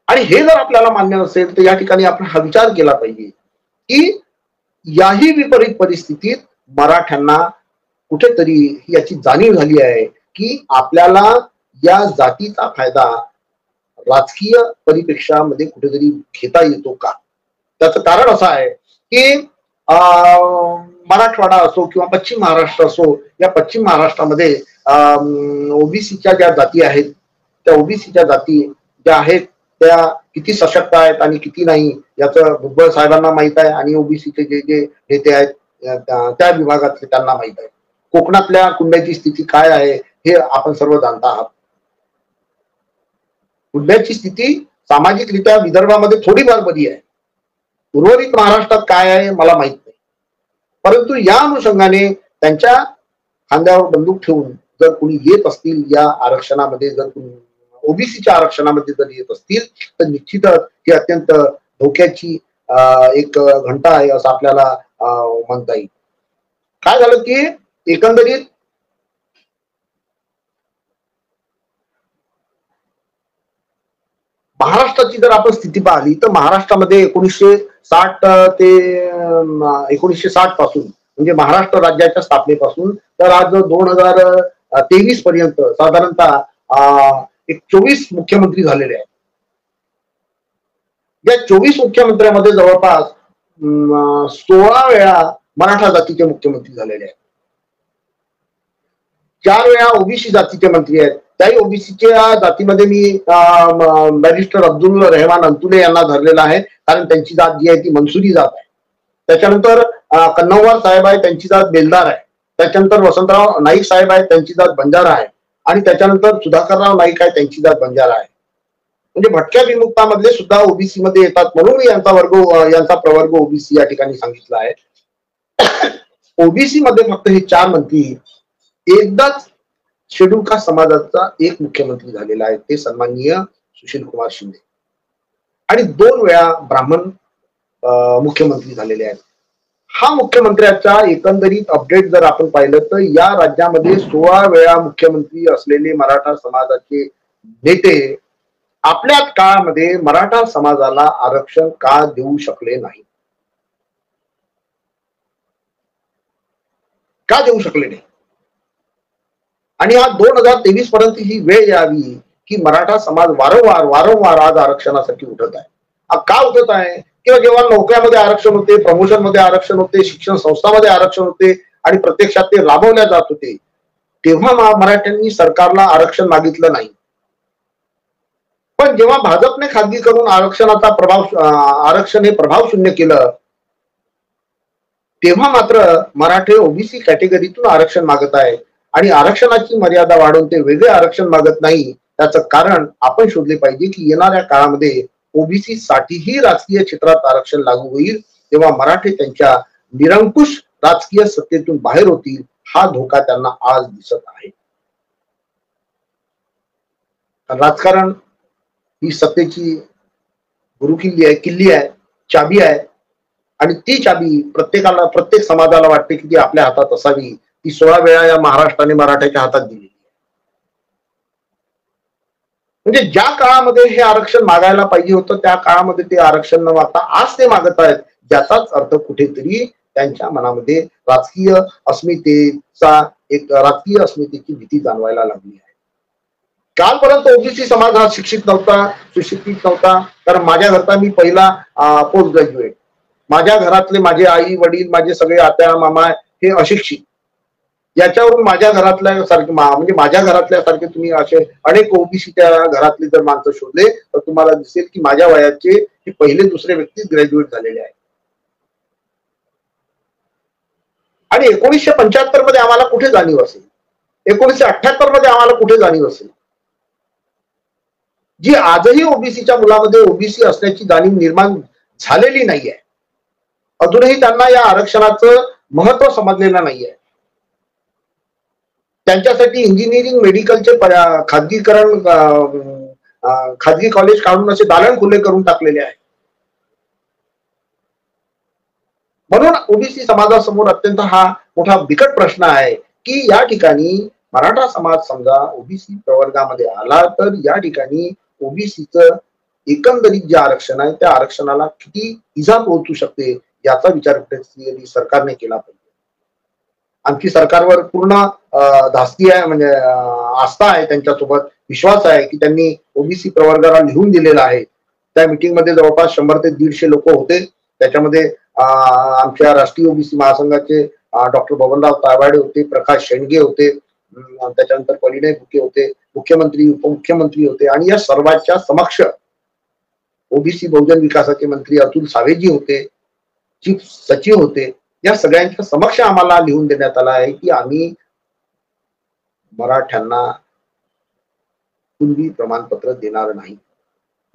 आणि हे जर आपल्याला मान्य नसेल तर या ठिकाणी आपण हा विचार केला पाहिजे की याही विपरीत परिस्थितीत मराठ्यांना कुठेतरी याची जाणीव झाली आहे की आपल्याला या जातीचा फायदा राजकीय परिप्रेक्षामध्ये कुठेतरी घेता येतो का? त्याचं कारण असं आहे की मराठवाडा असो किंवा पश्चिम महाराष्ट्र असो, या पश्चिम महाराष्ट्रामध्ये ओबीसीच्या ज्या जाती आहेत त्या ओबीसीच्या जाती ज्या आहेत त्या किती सशक्त आहेत आणि किती नाही याचं भुजबळ साहेबांना माहित आहे, आणि ओबीसीचे जे जे नेते आहेत त्या विभागातले त्यांना माहित आहे. कोकणातल्या कुणब्याची स्थिती काय आहे हे आपण सर्व जाणता आहात. कुणब्याची स्थिती सामाजिकरित्या विदर्भामध्ये थोडीफार बरी आहे, उर्वरित महाराष्ट्रात काय आहे मला माहित नाही. परंतु या अनुषंगाने त्यांच्या खांद्यावर बंदूक ठेवून जर कोणी येत असतील या आरक्षणामध्ये, जर ओबीसीच्या आरक्षणामध्ये जर येत असतील तर निश्चितच ही अत्यंत धोक्याची एक घंटा आहे असं आपल्याला म्हणता येईल. काय झालं की एकंदरीत महाराष्ट्राची जर आपण स्थिती पाहिली तर महाराष्ट्रामध्ये 1960 ते 1960 पासून म्हणजे महाराष्ट्र राज्याच्या स्थापनेपासून तर आज 2023 पर्यंत साधारणतः 24 मुख्यमंत्री झालेले आहेत. या 24 मुख्यमंत्र्यांमध्ये जवळपास 16 वेळा मराठा जातीचे मुख्यमंत्री झालेले आहेत, 4 वेळा ओबीसी जातीचे मंत्री आहेत. त्याही ओबीसीच्या जातीमध्ये मी बॅरिस्टर अब्दुल रहमान अंतुले यांना धरलेला आहे, कारण त्यांची जात जी आहे ती मनसुरी जात आहे. त्याच्यानंतर कन्नौवार साहेब आहे, त्यांची जात बेलदार आहे. त्याच्यानंतर वसंतराव नाईक साहेब आहेत, त्यांची जात बंजारा आहे. आणि त्याच्यानंतर सुधाकरराव नाईक आहे, त्यांची जात बंजारा आहे. म्हणजे भटक्या विमुक्तामधले सुद्धा ओबीसी मध्ये येतात, म्हणून यांचा प्रवर्ग ओबीसी या ठिकाणी सांगितला आहे. ओबीसी मध्ये फक्त हे 4 मंत्री एकदाच शेड्यूल कास्ट समाजाचा एक मुख्यमंत्री झालेला आहे, ते सन्माननीय सुशील कुमार शिंदे, आणि 2 वेळा ब्राह्मण मुख्यमंत्री झालेले आहेत. हा मुख्यमंत्र्याचा एकंदरीत अपडेट जर आपण पाहिलं तर या राज्यामध्ये 16 वेळा मुख्यमंत्री असलेले मराठा समाजाचे नेते आपल्या काळामध्ये मराठा समाजाला आरक्षण का देऊ शकले नाही, का देऊ शकले नाही. आणि हा 2023 पर्यंत ही वेळ यावी की मराठा समाज वारंवार आज आरक्षणासाठी उठत आहे. का उठत आहे? किंवा जेव्हा नोकऱ्यामध्ये आरक्षण होते, प्रमोशन मध्ये आरक्षण होते, शिक्षण संस्थांमध्ये आरक्षण होते आणि प्रत्यक्षात ते राबवल्या जात होते, तेव्हा मराठ्यांनी सरकारला आरक्षण मागितलं नाही. पण जेव्हा भाजपने खाजगी करून आरक्षण हे प्रभाव शून्य केलं, तेव्हा मात्र मराठे ओबीसी कॅटेगरीतून आरक्षण मागत आहे आणि आरक्षणाची मर्यादा वाढवून ते वेगळे आरक्षण मागत नाही. त्याचं कारण आपण शोधले पाहिजे की येणाऱ्या काळामध्ये ओबीसी साठीही राजकीय क्षेत्रात आरक्षण लागू होईल, तेव्हा मराठे त्यांच्या निरंकुश राजकीय सत्तेतून बाहेर होतील. हा धोका त्यांना आज दिसत आहे. राजकारण ही सत्तेची किल्ली आहे, चाबी आहे, आणि ती चाबी प्रत्येक समाजाला वाटते की ती आपल्या हातात असावी. ती 16 वेळा या महाराष्ट्राने मराठ्याच्या हातात दिली. म्हणजे ज्या काळामध्ये हे आरक्षण मागायला पाहिजे होतं त्या काळामध्ये ते आरक्षण न मागता आज ते मागत आहेत, ज्याचाच अर्थ कुठेतरी त्यांच्या मनामध्ये राजकीय अस्मितेची भीती जाणवायला लागली आहे. कालपर्यंत ओबीसी समाज हा शिक्षित नव्हता, सुशिक्षित नव्हता. कारण माझ्या घरचा मी पहिला पोस्ट ग्रॅज्युएट, माझ्या घरातले माझे आई वडील, माझे सगळे आत्या मामा हे अशिक्षित. याच्यावरून माझ्या घरातल्या सारखे तुम्ही असे अनेक ओबीसीच्या घरातले जर माणसं शोधले तर तुम्हाला दिसेल की माझ्या वयाचे हे पहिले दुसरे व्यक्ती ग्रॅज्युएट झालेले आहेत. आणि 1975 मध्ये आम्हाला कुठे जाणीव असेल, 1978 मध्ये आम्हाला कुठे जाणीव असेल, जी आजही ओबीसीच्या मुलामध्ये ओबीसी असण्याची जाणीव निर्माण झालेली नाहीये. अजूनही त्यांना या आरक्षणाचं महत्व समजलेलं नाहीये. त्यांच्यासाठी इंजिनिअरिंग, मेडिकलचे खाजगी कॉलेज काढून असे दालन खुले करून टाकलेले आहे. म्हणून ओबीसी समाजासमोर अत्यंत हा मोठा बिकट प्रश्न आहे की या ठिकाणी मराठा समाज समजा ओबीसी प्रवर्गामध्ये आला तर या ठिकाणी ओबीसीचं एकंदरीत जे आरक्षण आहे त्या आरक्षणाला किती इजा पोहोचू शकते याचा विचार सरकारने केला पाहिजे. आमची सरकारवर पूर्ण धास्ती आहे, म्हणजे आस्था आहे, त्यांच्यासोबत विश्वास आहे की त्यांनी ओबीसी प्रवर्गाला लिहून दिलेला आहे. त्या मीटिंग मध्ये जवळपास 100 ते 150 लोक होते. त्याच्यामध्ये आमच्या राष्ट्रीय ओबीसी महासंघाचे डॉक्टर बबनराव तायवाडे होते, प्रकाश शेंडगे होते, त्याच्यानंतर परिणय फुके होते, मुख्यमंत्री उपमुख्यमंत्री होते, आणि या सर्वांच्या समक्ष ओबीसी बहुजन विकासाचे मंत्री अतुल सावेजी होते, चीफ सचिव होते. या सगळ्यांच्या समक्ष आम्हाला लिहून देण्यात आला आहे की आम्ही मराठ्यांना कुणबी प्रमाणपत्र देणार नाही.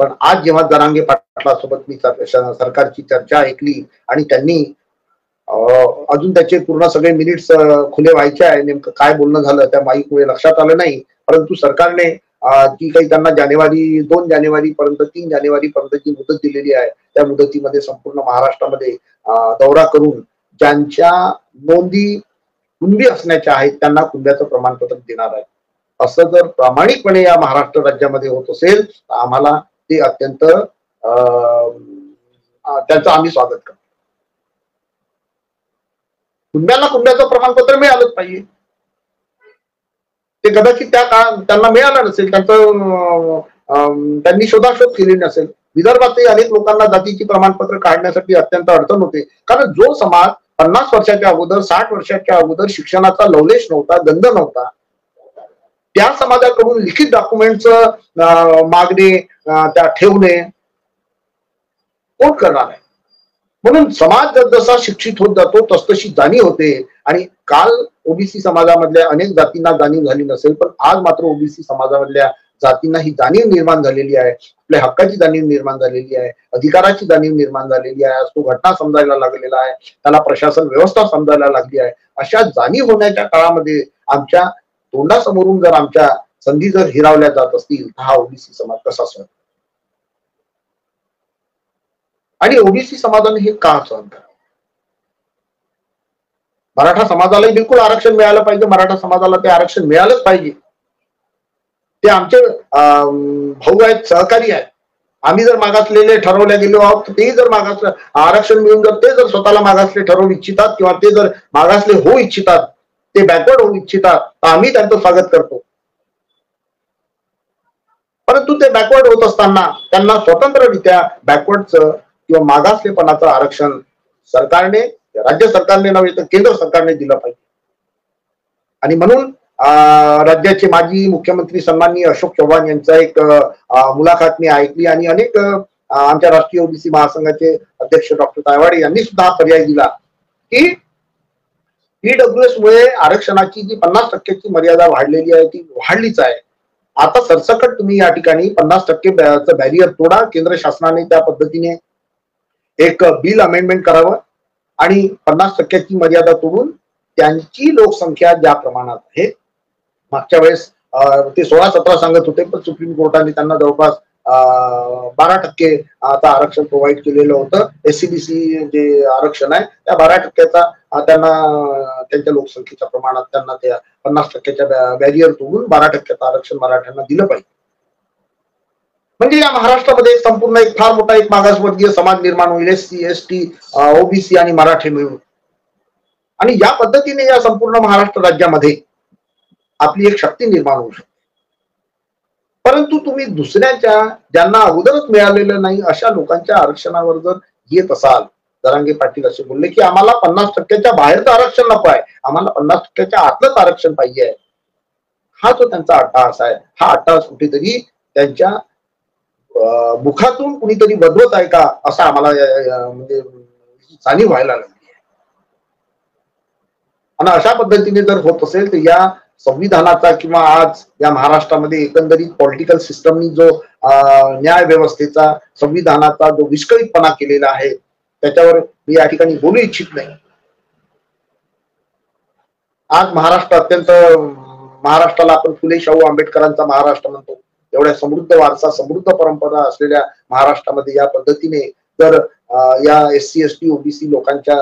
पण आज जेव्हा जरांगे पाटलासोबत मी सरकारची चर्चा ऐकली आणि त्यांनी अजून त्याचे पूर्ण सगळे मिनिट्स खुले व्हायचे आहे, नेमकं काय बोलणं झालं त्या माईकमुळे लक्षात आलं नाही, परंतु सरकारने जी काही त्यांना 2 जानेवारी पर्यंत 3 जानेवारी पर्यंत जी मुदत दिलेली आहे त्या मुदतीमध्ये संपूर्ण महाराष्ट्रामध्ये दौरा करून ज्यांच्या नोंदी कुणबी असण्याच्या आहेत त्यांना कुणब्याचं प्रमाणपत्र देणार आहे. असं जर प्रामाणिकपणे या महाराष्ट्र राज्यामध्ये होत असेल तर आम्हाला ते अत्यंत त्यांचं आम्ही स्वागत करतो. कुणब्याचं प्रमाणपत्र मिळालंच पाहिजे. ते कदाचित त्या काळात त्यांना मिळालं नसेल, त्यांनी शोधाशोध केली नसेल. विदर्भातही अनेक लोकांना जातीची प्रमाणपत्र काढण्यासाठी अत्यंत अडचण होते, कारण जो समाज 50 वर्षाच्या अगोदर 60 वर्षाच्या अगोदर शिक्षणाचा लवलेश नव्हता, गंध नव्हता, त्या समाजाकडून लिखित डॉक्युमेंटचं मागणे त्या ठेवणे कोण करणार आहे. म्हणून समाज जसा शिक्षित होत जातो तसतशी जाणीव होते. आणि काल ओबीसी समाजामधल्या अनेक जातींना जाणीव झाली नसेल, पण आज मात्र ओबीसी समाजामधल्या जातींना ही जाणीव निर्माण झालेली आहे, आपल्या हक्काची जाणीव निर्माण झालेली आहे, अधिकाराची जाणीव निर्माण झालेली आहे, तो घटना समजायला लागलेला आहे, त्याला प्रशासन व्यवस्था समजायला लागली आहे. अशा जाणीव होण्याच्या काळामध्ये आमच्या तोंडासमोरून जर आमच्या संधी जर हिरावल्या जात असतील तर हा ओबीसी समाज कसा सहन? आणि ओबीसी समाजाने हे का सहन करा? मराठा समाजालाही बिलकुल आरक्षण मिळालं पाहिजे, मराठा समाजाला ते आरक्षण मिळालंच पाहिजे. ते आमचे भाऊ आहेत, सहकारी आहेत. आम्ही जर मागासलेले ठरवल्या गेलो आहोत, तेही जर मागास आरक्षण मिळून जर ते जर स्वतःला मागासले ठरवू इच्छितात किंवा ते जर मागासले होऊ इच्छितात, ते बॅकवर्ड होऊ इच्छितात, तर आम्ही त्यांचं स्वागत करतो. परंतु ते बॅकवर्ड होत असताना त्यांना स्वतंत्ररित्या बॅकवर्डचं किंवा मागासलेपणाचं आरक्षण सरकारने, राज्य सरकारने नव्हे तर केंद्र सरकारने दिलं पाहिजे. आणि म्हणून राज्याचे माजी मुख्यमंत्री सन्माननीय अशोक चव्हाण यांचा एक मुलाखत मी ऐकली आणि अनेक आमच्या राष्ट्रीय ओबीसी महासंघाचे अध्यक्ष डॉक्टर तायवाडे यांनी सुद्धा हा पर्याय दिला की ईडब्ल्यूएस मुळे आरक्षणाची जी 50% मर्यादा वाढलेली आहे ती वाढलीच आहे. आता सरसकट तुम्ही या ठिकाणी 50% बॅरियर तोडा. केंद्र शासनाने त्या पद्धतीने एक बिल अमेंडमेंट करावं आणि 50%ची मर्यादा तोडून त्यांची लोकसंख्या ज्या प्रमाणात आहे, मागच्या वेळेस ते 16-17 सांगत होते, पण सुप्रीम कोर्टाने त्यांना जवळपास 12% आता आरक्षण प्रोव्हाइड केलेलं होतं. एससीबीसी जे आरक्षण आहे त्या 12%चा त्यांना त्यांच्या लोकसंख्येच्या प्रमाणात त्यांना त्या 50%च्या बॅरियर तोडून 12%चं आरक्षण मराठ्यांना दिलं पाहिजे. म्हणजे या महाराष्ट्रामध्ये संपूर्ण एक फार मोठा एक मागासवर्गीय समाज निर्माण होईल, एससी, एसटी, ओबीसी आणि मराठी मिळून. आणि या पद्धतीने या संपूर्ण महाराष्ट्र राज्यामध्ये आपली एक शक्ती निर्माण होऊ शकते. परंतु तुम्ही दुसऱ्याच्या ज्यांना अगोदरच मिळालेलं नाही अशा लोकांच्या आरक्षणावर जर येत असाल, जरांगे पाटील असे बोलले की आम्हाला 50%च्या बाहेरचं आरक्षण नको आहे, आम्हाला 50%च्या आतलंच आरक्षण पाहिजे. हा जो त्यांचा अट्टहास आहे, हा अट्टहास कुठेतरी त्यांच्या मुखातून कुणीतरी बदलत आहे का असं आम्हाला म्हणजे जाणीव व्हायला लागली. आणि अशा पद्धतीने जर होत असेल तर या संविधानाचा किंवा आज या महाराष्ट्रामध्ये एकंदरीत पॉलिटिकल सिस्टमनी जो न्याय व्यवस्थेचा, संविधानाचा जो विस्कळीतपणा केलेला आहे त्याच्यावर मी या ठिकाणी बोलू इच्छित नाही. आज महाराष्ट्र अत्यंत, महाराष्ट्राला आपण फुले शाहू आंबेडकरांचा महाराष्ट्र म्हणतो, एवढ्या समृद्ध वारसा, समृद्ध परंपरा असलेल्या महाराष्ट्रामध्ये या पद्धतीने जर या एससी, एसटी, ओबीसी लोकांच्या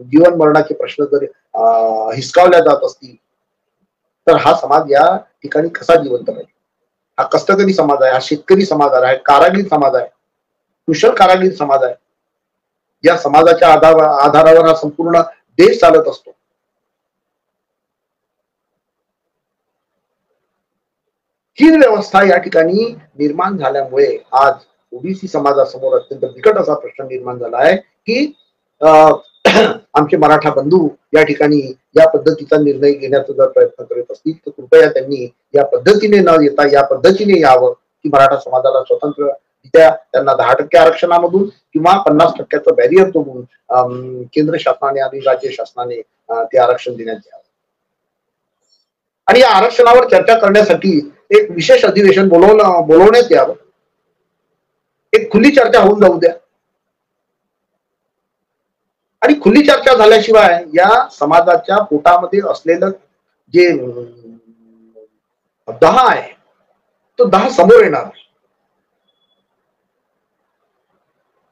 जीवन मरणाचे प्रश्न जर हिसकावल्या जात असतील तर हा समाज या ठिकाणी कसा जिवंत राहील? हा कष्टकरी समाज आहे, हा शेतकरी समाज आहे, कारागीर समाज आहे, कुशल कारागीर समाज आहे. या समाजाच्या आधारावर हा संपूर्ण देश चालत असतो. ही व्यवस्था या ठिकाणी निर्माण झाल्यामुळे आज ओबीसी समाजासमोर अत्यंत बिकट असा प्रश्न निर्माण झाला आहे की आमचे मराठा बंधू या ठिकाणी या पद्धतीचा निर्णय घेण्याचा जर प्रयत्न करत असतील तर कृपया त्यांनी या पद्धतीने न येता या पद्धतीने यावं की मराठा समाजाला स्वतंत्र त्यांना 10% आरक्षणामधून किंवा 50%चं बॅरियर तोडून केंद्र शासनाने आणि राज्य शासनाने ते आरक्षण देण्यात यावं. आणि या आरक्षणावर चर्चा करण्यासाठी एक विशेष अधिवेशन बोलवण्यात यावं. एक खुली चर्चा होऊन जाऊ द्या. आणि खुली चर्चा झाल्याशिवाय या समाजाच्या पोटामध्ये असलेलं जे दहा आहे तो दहा समोर येणार.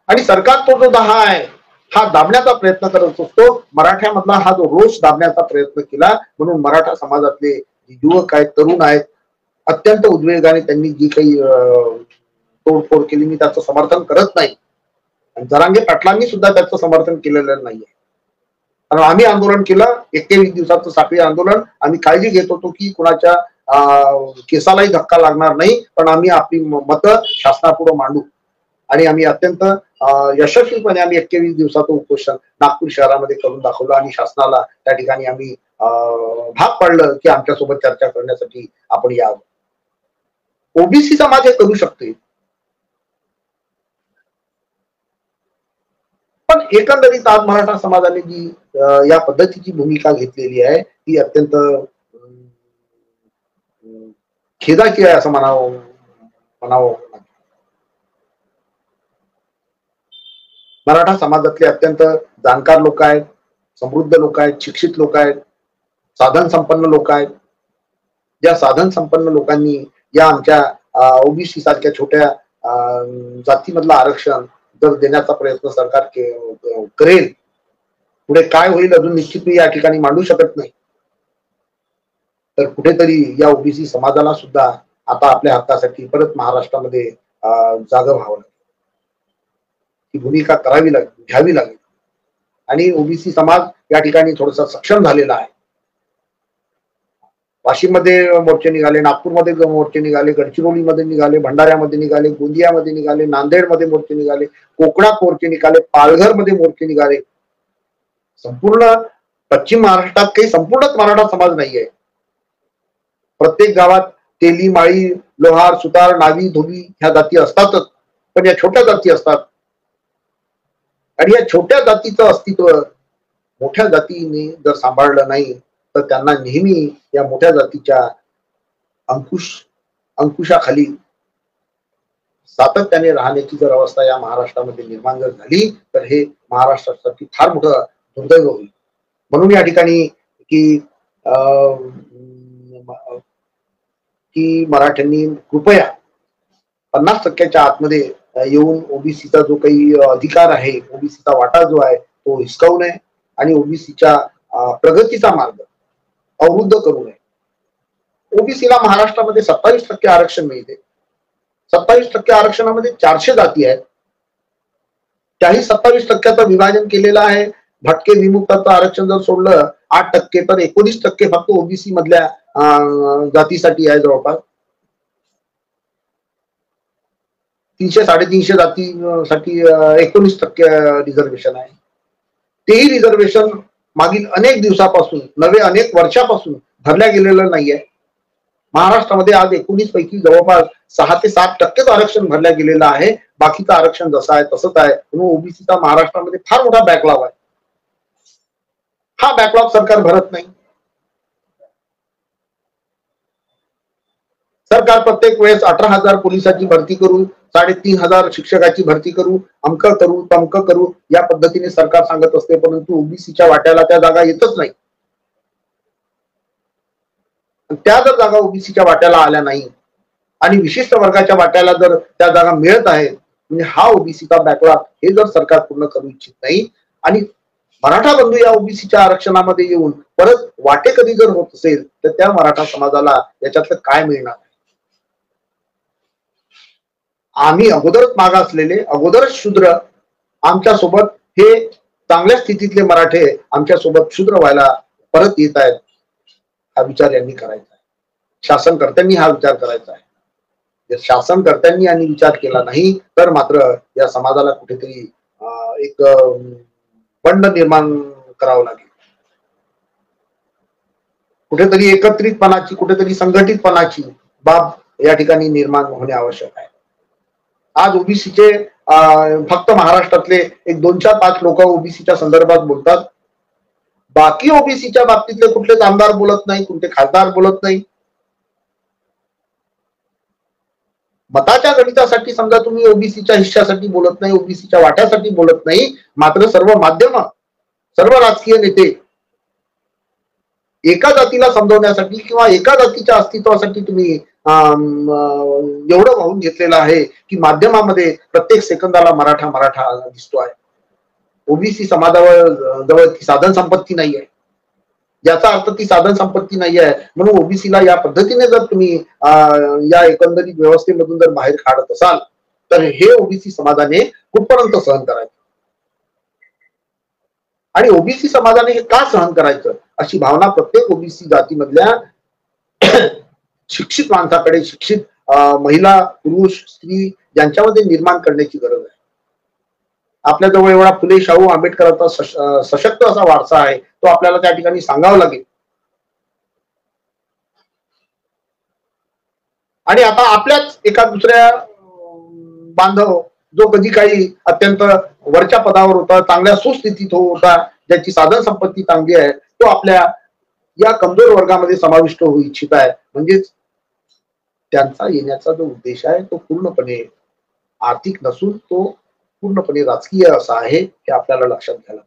आणि सरकार तो जो दहा आहे हा दाबण्याचा प्रयत्न करत असतो. मराठ्यामधला हा जो रोष दाबण्याचा प्रयत्न केला म्हणून मराठा समाजातले युवक आहेत, तरुण आहेत, अत्यंत उद्वेगाने त्यांनी जी काही तोडफोड केली मी त्याचं समर्थन करत नाही. जरांगे पाटलांनी सुद्धा त्याचं समर्थन केलेलं नाहीये. कारण आम्ही आंदोलन केलं 21 दिवसाचं साखळी आंदोलन. आम्ही काळजी घेत होतो की कुणाच्या केसालाही धक्का लागणार नाही, पण आम्ही आपली मतं शासनापुढे मांडू. आणि आम्ही अत्यंत यशस्वीपणे आम्ही 21 दिवसाचं उपोषण नागपूर शहरामध्ये करून दाखवलं आणि शासनाला त्या ठिकाणी आम्ही भाग पाडलं की आमच्यासोबत चर्चा करण्यासाठी आपण यावं. ओबीसी समाज हे करू शकते, पण एकंदरीत आज मराठा समाजाने जी या पद्धतीची भूमिका घेतलेली आहे ती अत्यंत खेदाची आहे असं म्हणावं. मराठा समाजातले अत्यंत जाणकार लोक आहेत, समृद्ध लोक आहेत, शिक्षित लोक आहेत, साधन संपन्न लोक आहेत. ज्या साधन संपन्न लोकांनी या आमच्या ओबीसी सारख्या छोट्या जातीमधलं आरक्षण जर देण्याचा प्रयत्न सरकार करेल, पुढे काय होईल अजून निश्चित मी या ठिकाणी मांडू शकत नाही. तर कुठेतरी या ओबीसी समाजाला सुद्धा आता आपल्या हक्कासाठी परत महाराष्ट्रामध्ये जागा व्हावं लागेल, ही भूमिका करावी लागेल, घ्यावी लागेल. आणि ओबीसी समाज या ठिकाणी थोडासा सक्षम झालेला आहे. वाशिममध्ये मोर्चे निघाले, नागपूरमध्ये मोर्चे निघाले, गडचिरोलीमध्ये निघाले, भंडाऱ्यामध्ये निघाले, गोंदियामध्ये निघाले, नांदेडमध्ये मोर्चे निघाले, कोकणात मोर्चे निघाले, पालघरमध्ये मोर्चे निघाले. संपूर्ण पश्चिम महाराष्ट्रात काही संपूर्णच मराठा समाज नाहीये. प्रत्येक गावात तेली, माळी, लोहार, सुतार, नावी, धोबी ह्या जाती असतातच, पण या छोट्या जाती असतात. आणि या छोट्या जातीचं अस्तित्व मोठ्या जातीने जर सांभाळलं नाही तर त्यांना नेहमी या मोठ्या जातीच्या अंकुशाखाली सातत्याने राहण्याची जर अवस्था या महाराष्ट्रामध्ये निर्माण जर झाली तर हे महाराष्ट्रासाठी फार मोठं दुर्दैव होईल. म्हणून या ठिकाणी की मराठ्यांनी कृपया 50% आतमध्ये येऊन ओबीसीचा जो काही अधिकार आहे, ओबीसीचा वाटा जो आहे तो हिसकावू नये आणि ओबीसीच्या प्रगतीचा मार्ग अवरुद्ध करू नये. ओबीसीला महाराष्ट्रामध्ये 27% आरक्षण मिळते. 27% आरक्षणामध्ये 400 जाती आहेत. त्याही 27%चं विभाजन केलेलं आहे. भटके विमुक्ताचं आरक्षण जर सोडलं 8% तर 19% फक्त ओबीसी मधल्या जातीसाठी आहे. जवळपास 300-350 जातीसाठी 19% रिझर्वेशन आहे. तेही रिझर्वेशन मागील अनेक दिवसापासून अनेक वर्षापासून भरल्या गेलेलं नाहीये. महाराष्ट्रामध्ये आज 19 पैकी जवळपास 6 ते 7% आरक्षण भरल्या गेलेलं आहे. बाकीचं आरक्षण जसं आहे तसंच आहे. म्हणून ओबीसीचा महाराष्ट्रामध्ये फार मोठा बॅकलॉग आहे. हा बॅकलॉग सरकार भरत नाही. सरकार प्रत्येक वेळेस 18,000 पोलिसांची भरती करू, 3,500 शिक्षकाची भरती करू, अमक करू, तमक करू या पद्धतीने सरकार सांगत असते, परंतु ओबीसीच्या वाट्याला त्या जागा येतच नाही. त्या जर जागा ओबीसीच्या वाट्याला आल्या नाही आणि विशिष्ट वर्गाच्या वाट्याला जर त्या जागा मिळत आहेत म्हणजे हा ओबीसीचा बॅकलॉग हे जर सरकार पूर्ण करू इच्छित नाही आणि मराठा बंधू या ओबीसीच्या आरक्षणामध्ये येऊन परत वाटे कधी जर होत असेल तर त्या मराठा समाजाला याच्यातलं काय मिळणार? आम्ही अगोदरच मागासलेले, अगोदरच शूद्र, आमच्या सोबत हे चांगल्या स्थितीतले मराठे आमच्या सोबत शूद्र व्हायला परत येत आहेत. हा विचार यांनी करायचा आहे. शासनकर्त्यांनी हा विचार करायचा आहे. जर शासनकर्त्यांनी यांनी विचार केला नाही तर मात्र या समाजाला कुठेतरी एक बंड निर्माण करावं लागेल. कुठेतरी एकत्रितपणाची, कुठेतरी संघटितपणाची बाब या ठिकाणी निर्माण होणे आवश्यक आहे. आज ओबीसीचे फक्त महाराष्ट्रातले एक 2-5 लोक ओबीसीच्या संदर्भात बोलतात. बाकी ओबीसीच्या बाबतीतले कुठलेच आमदार बोलत नाही, कुठले खासदार बोलत नाही. मताच्या गणितासाठी समजा तुम्ही ओबीसीच्या हिश्श्यासाठी बोलत नाही, ओबीसीच्या वाट्यासाठी बोलत नाही, मात्र सर्व माध्यम, सर्व राजकीय नेते एका जातीला समजवण्यासाठी किंवा एका जातीच्या अस्तित्वासाठी तुम्ही एवढं वाहून घेतलेलं आहे की माध्यमामध्ये प्रत्येक सेकंदाला मराठा मराठा दिसतो आहे. ओबीसी समाजावर जवळ ती साधन संपत्ती नाही आहे. याचा अर्थ ती साधन संपत्ती नाही आहे म्हणून ओबीसीला या पद्धतीने जर तुम्ही या एकंदरीत व्यवस्थेमधून जर बाहेर काढत असाल तर हे ओबीसी समाजाने कुठपर्यंत सहन करायचं आणि ओबीसी समाजाने हे का सहन करायचं अशी भावना प्रत्येक ओबीसी जातीमधल्या शिक्षित माणसाकडे, शिक्षित महिला, पुरुष, स्त्री यांच्यामध्ये निर्माण करण्याची गरज आहे. आपल्या जवळ एवढा फुले, शाहू, आंबेडकरांचा सशक्त असा वारसा आहे, तो आपल्याला त्या ठिकाणी सांगावा लागेल. आणि आता आपल्याच एका दुसऱ्या बांधव जो कधी काही अत्यंत वरच्या पदावर होता, चांगल्या सुस्थितीत होता, ज्याची साधन संपत्ती चांगली आहे, तो आपल्या या कमजोर वर्गामध्ये समाविष्ट होऊ इच्छित आहे. म्हणजेच त्यांचा येण्याचा जो उद्देश आहे तो पूर्णपणे आर्थिक नसून तो पूर्णपणे राजकीय असा आहे हे आपल्याला लक्षात घ्यायला.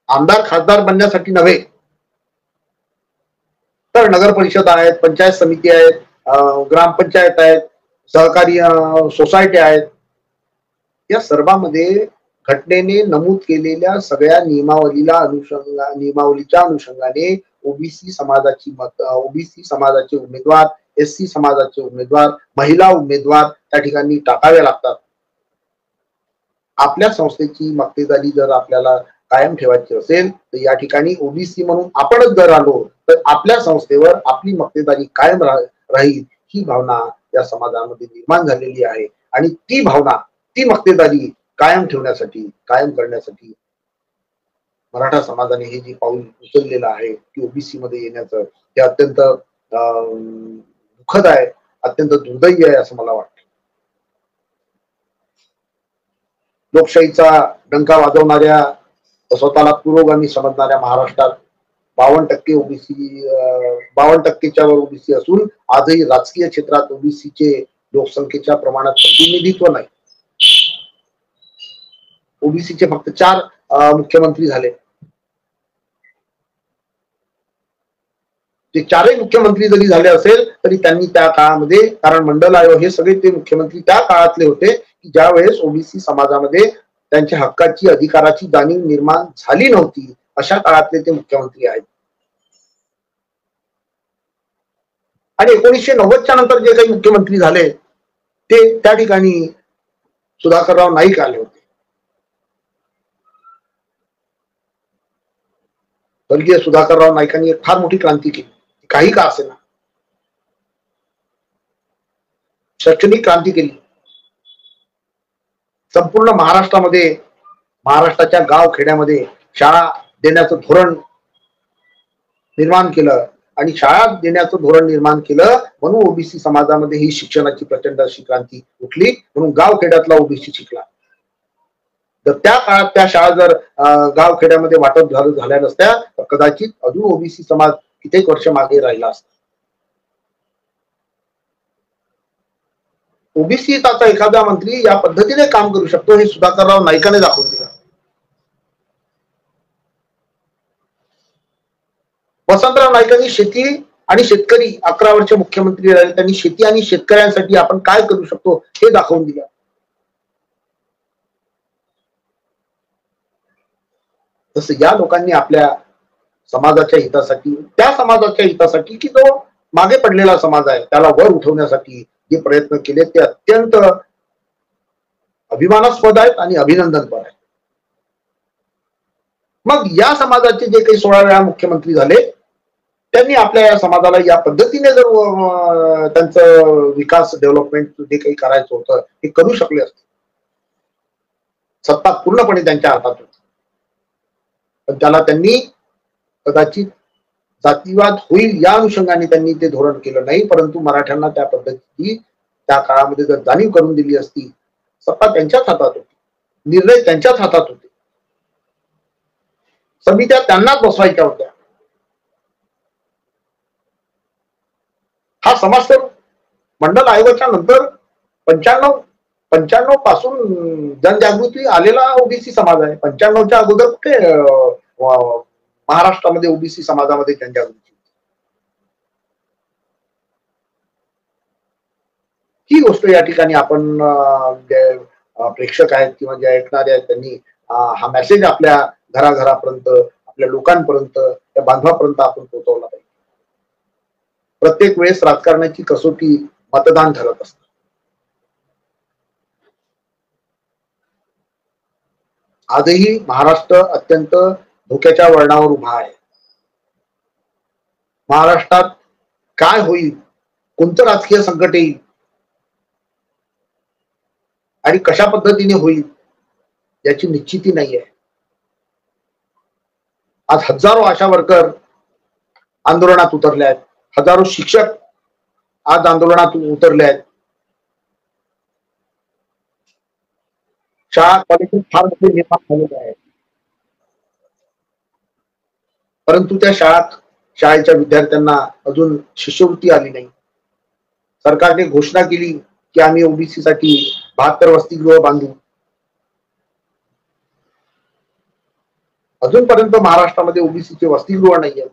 आमदार खासदार बनण्यासाठी नव्हे तर नगर परिषद आहेत, पंचायत समिती आहेत, ग्रामपंचायत आहेत, सहकारी सोसायटी आहेत, या सर्वांमध्ये घटनेने नमूद केलेल्या सगळ्या नियमावलीच्या अनुषंगाने ओबीसी समाजाची मत, ओबीसी समाजाचे उमेदवार, एससी समाजाचे उमेदवार, महिला उमेदवार त्या ठिकाणी टाकावे लागतात. आपल्या संस्थेची मक्तेदारी जर आपल्याला कायम ठेवायची असेल तर या ठिकाणी ओबीसी म्हणून आपणच जर आलो तर आपल्या संस्थेवर आपली मक्तेदारी कायम राहील ही भावना या समाजामध्ये निर्माण झालेली आहे. आणि ती भावना, ती मक्तेदारी कायम ठेवण्यासाठी, कायम करण्यासाठी मराठा समाजाने हे जे पाऊल उचललेलं आहे की ओबीसी मध्ये येण्याचं, ते अत्यंत दुःखद आहे, अत्यंत दुर्दैवी आहे असं मला वाटतं. लोकशाहीचा डंका वाजवणाऱ्या, स्वतःला पुरोगामी समजणाऱ्या महाराष्ट्रात 52% ओबीसी, 52%च्या वर ओबीसी असून आजही राजकीय क्षेत्रात ओबीसीचे लोकसंख्येच्या प्रमाणात प्रतिनिधित्व नाही. ओबीसीचे फक्त 4 मुख्यमंत्री झाले. ते 4ही मुख्यमंत्री जरी झाले असेल तरी त्यांनी त्या काळामध्ये, कारण मंडल आयोग हे सगळे ते मुख्यमंत्री त्या काळातले होते की ज्या वेळेस ओबीसी समाजामध्ये त्यांच्या हक्काची, अधिकाराची जाणीव निर्माण झाली नव्हती, अशा काळातले ते मुख्यमंत्री आहेत. आणि 1990च्या नंतर जे काही मुख्यमंत्री झाले ते त्या ठिकाणी सुधाकरराव नाईक आले होते. स्वर्गीय सुधाकरराव नाईकांनी एक फार मोठी क्रांती केली, काही का असेना, शैक्षणिक क्रांती केली. संपूर्ण महाराष्ट्रामध्ये, महाराष्ट्राच्या गाव खेड्यामध्ये शाळा देण्याचं धोरण निर्माण केलं आणि शाळा देण्याचं धोरण निर्माण केलं म्हणून ओबीसी समाजामध्ये ही शिक्षणाची प्रचंड अशी क्रांती उठली, म्हणून गाव खेड्यातला ओबीसी शिकला. तर त्या काळात त्या शाळा जर गाव खेड्यामध्ये वाटप झाल्या नसत्या तर कदाचित अजून ओबीसी समाज कित्येक वर्ष मागे राहिला असता. ओबीसीचा एखादा मंत्री या पद्धतीने काम करू शकतो हे सुधाकरराव नाईकाने दाखवून दिलं. वसंतराव नाईकांनी शेती आणि शेतकरी 11 वर्ष मुख्यमंत्री राहिले, त्यांनी शेती आणि शेतकऱ्यांसाठी आपण काय करू शकतो हे दाखवून दिलं. तसं या लोकांनी आपल्या समाजाच्या हितासाठी, त्या समाजाच्या हितासाठी की जो मागे पडलेला समाज आहे त्याला वर उठवण्यासाठी जे प्रयत्न केले ते अत्यंत अभिमानास्पद आहेत आणि अभिनंदनपर आहेत. मग या समाजाचे जे काही 16 वेळा मुख्यमंत्री झाले त्यांनी आपल्या या समाजाला या पद्धतीने जर त्यांचं विकास, डेव्हलपमेंट जे काही करायचं होतं ते करू शकले असते. सत्ता पूर्णपणे त्यांच्या हातात होती, पण त्याला त्यांनी कदाचित जातीवाद होईल या अनुषंगाने त्यांनी ते धोरण केलं नाही, परंतु मराठ्यांना त्या पद्धतीची त्या काळामध्ये जर जाणीव करून दिली असती, सत्ता त्यांच्याच हातात होती, निर्णय त्यांच्याच हातात होते, समित्या त्यांनाच बसवायच्या होत्या. हा समाज तर मंडल आयोगाच्या नंतर 95 पासून जनजागृती आलेला ओबीसी समाज आहे. 95च्या अगोदर कुठे महाराष्ट्रामध्ये ओबीसी समाजामध्ये जनजागृती. ही गोष्ट या ठिकाणी आपण जे प्रेक्षक आहेत किंवा जे ऐकणारे आहेत त्यांनी हा मेसेज आपल्या घराघरापर्यंत, आपल्या लोकांपर्यंत, त्या बांधवापर्यंत आपण पोहोचवला पाहिजे. प्रत्येक वेळेस राजकारणाची कसोटी मतदान ठरत असतं. आजही महाराष्ट्र अत्यंत धोक्याच्या वळणावर उभा आहे. महाराष्ट्रात काय होईल, कोणतं राजकीय संकट येईल आणि कशा पद्धतीने होईल याची निश्चिती नाहीये. आज हजारो आशा वर्कर आंदोलनात उतरले आहेत, हजारो शिक्षक आज आंदोलनात उतरले आहेत. शाळा कॉलेज फार मोठे निर्माण झालेले आहेत, परंतु त्या शाळा शाळेच्या विद्यार्थ्यांना अजून शिष्यवृत्ती आली नाही. सरकारने घोषणा केली की आम्ही ओबीसी साठी 72 वसतिगृह बांधू. अजूनपर्यंत महाराष्ट्रामध्ये ओबीसीचे वसतिगृह नाही आहे.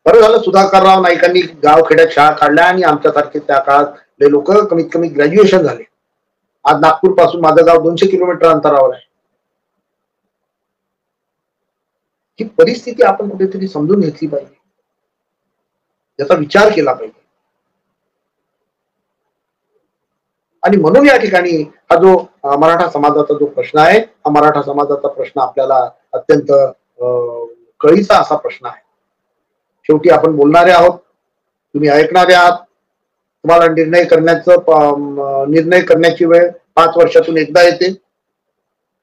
बरं झालं सुधाकरराव नाईकांनी गावखेड्यात शाळा काढल्या आणि आमच्यासारखे त्या काळात लोक कमीत कमी ग्रॅज्युएशन झाले. आज नागपूर पासून माझं गाव 200 किलोमीटर अंतरावर आहे. ही परिस्थिती आपण कुठेतरी समजून घेतली पाहिजे, याचा विचार केला पाहिजे. आणि म्हणून या ठिकाणी हा जो मराठा समाजाचा जो प्रश्न आहे, हा मराठा समाजाचा प्रश्न आपल्याला अत्यंत कळीचा असा प्रश्न आहे. शेवटी आपण बोलणारे आहोत, तुम्ही ऐकणारे आहात. तुम्हाला निर्णय करण्याची वेळ 5 वर्षातून एकदा येते,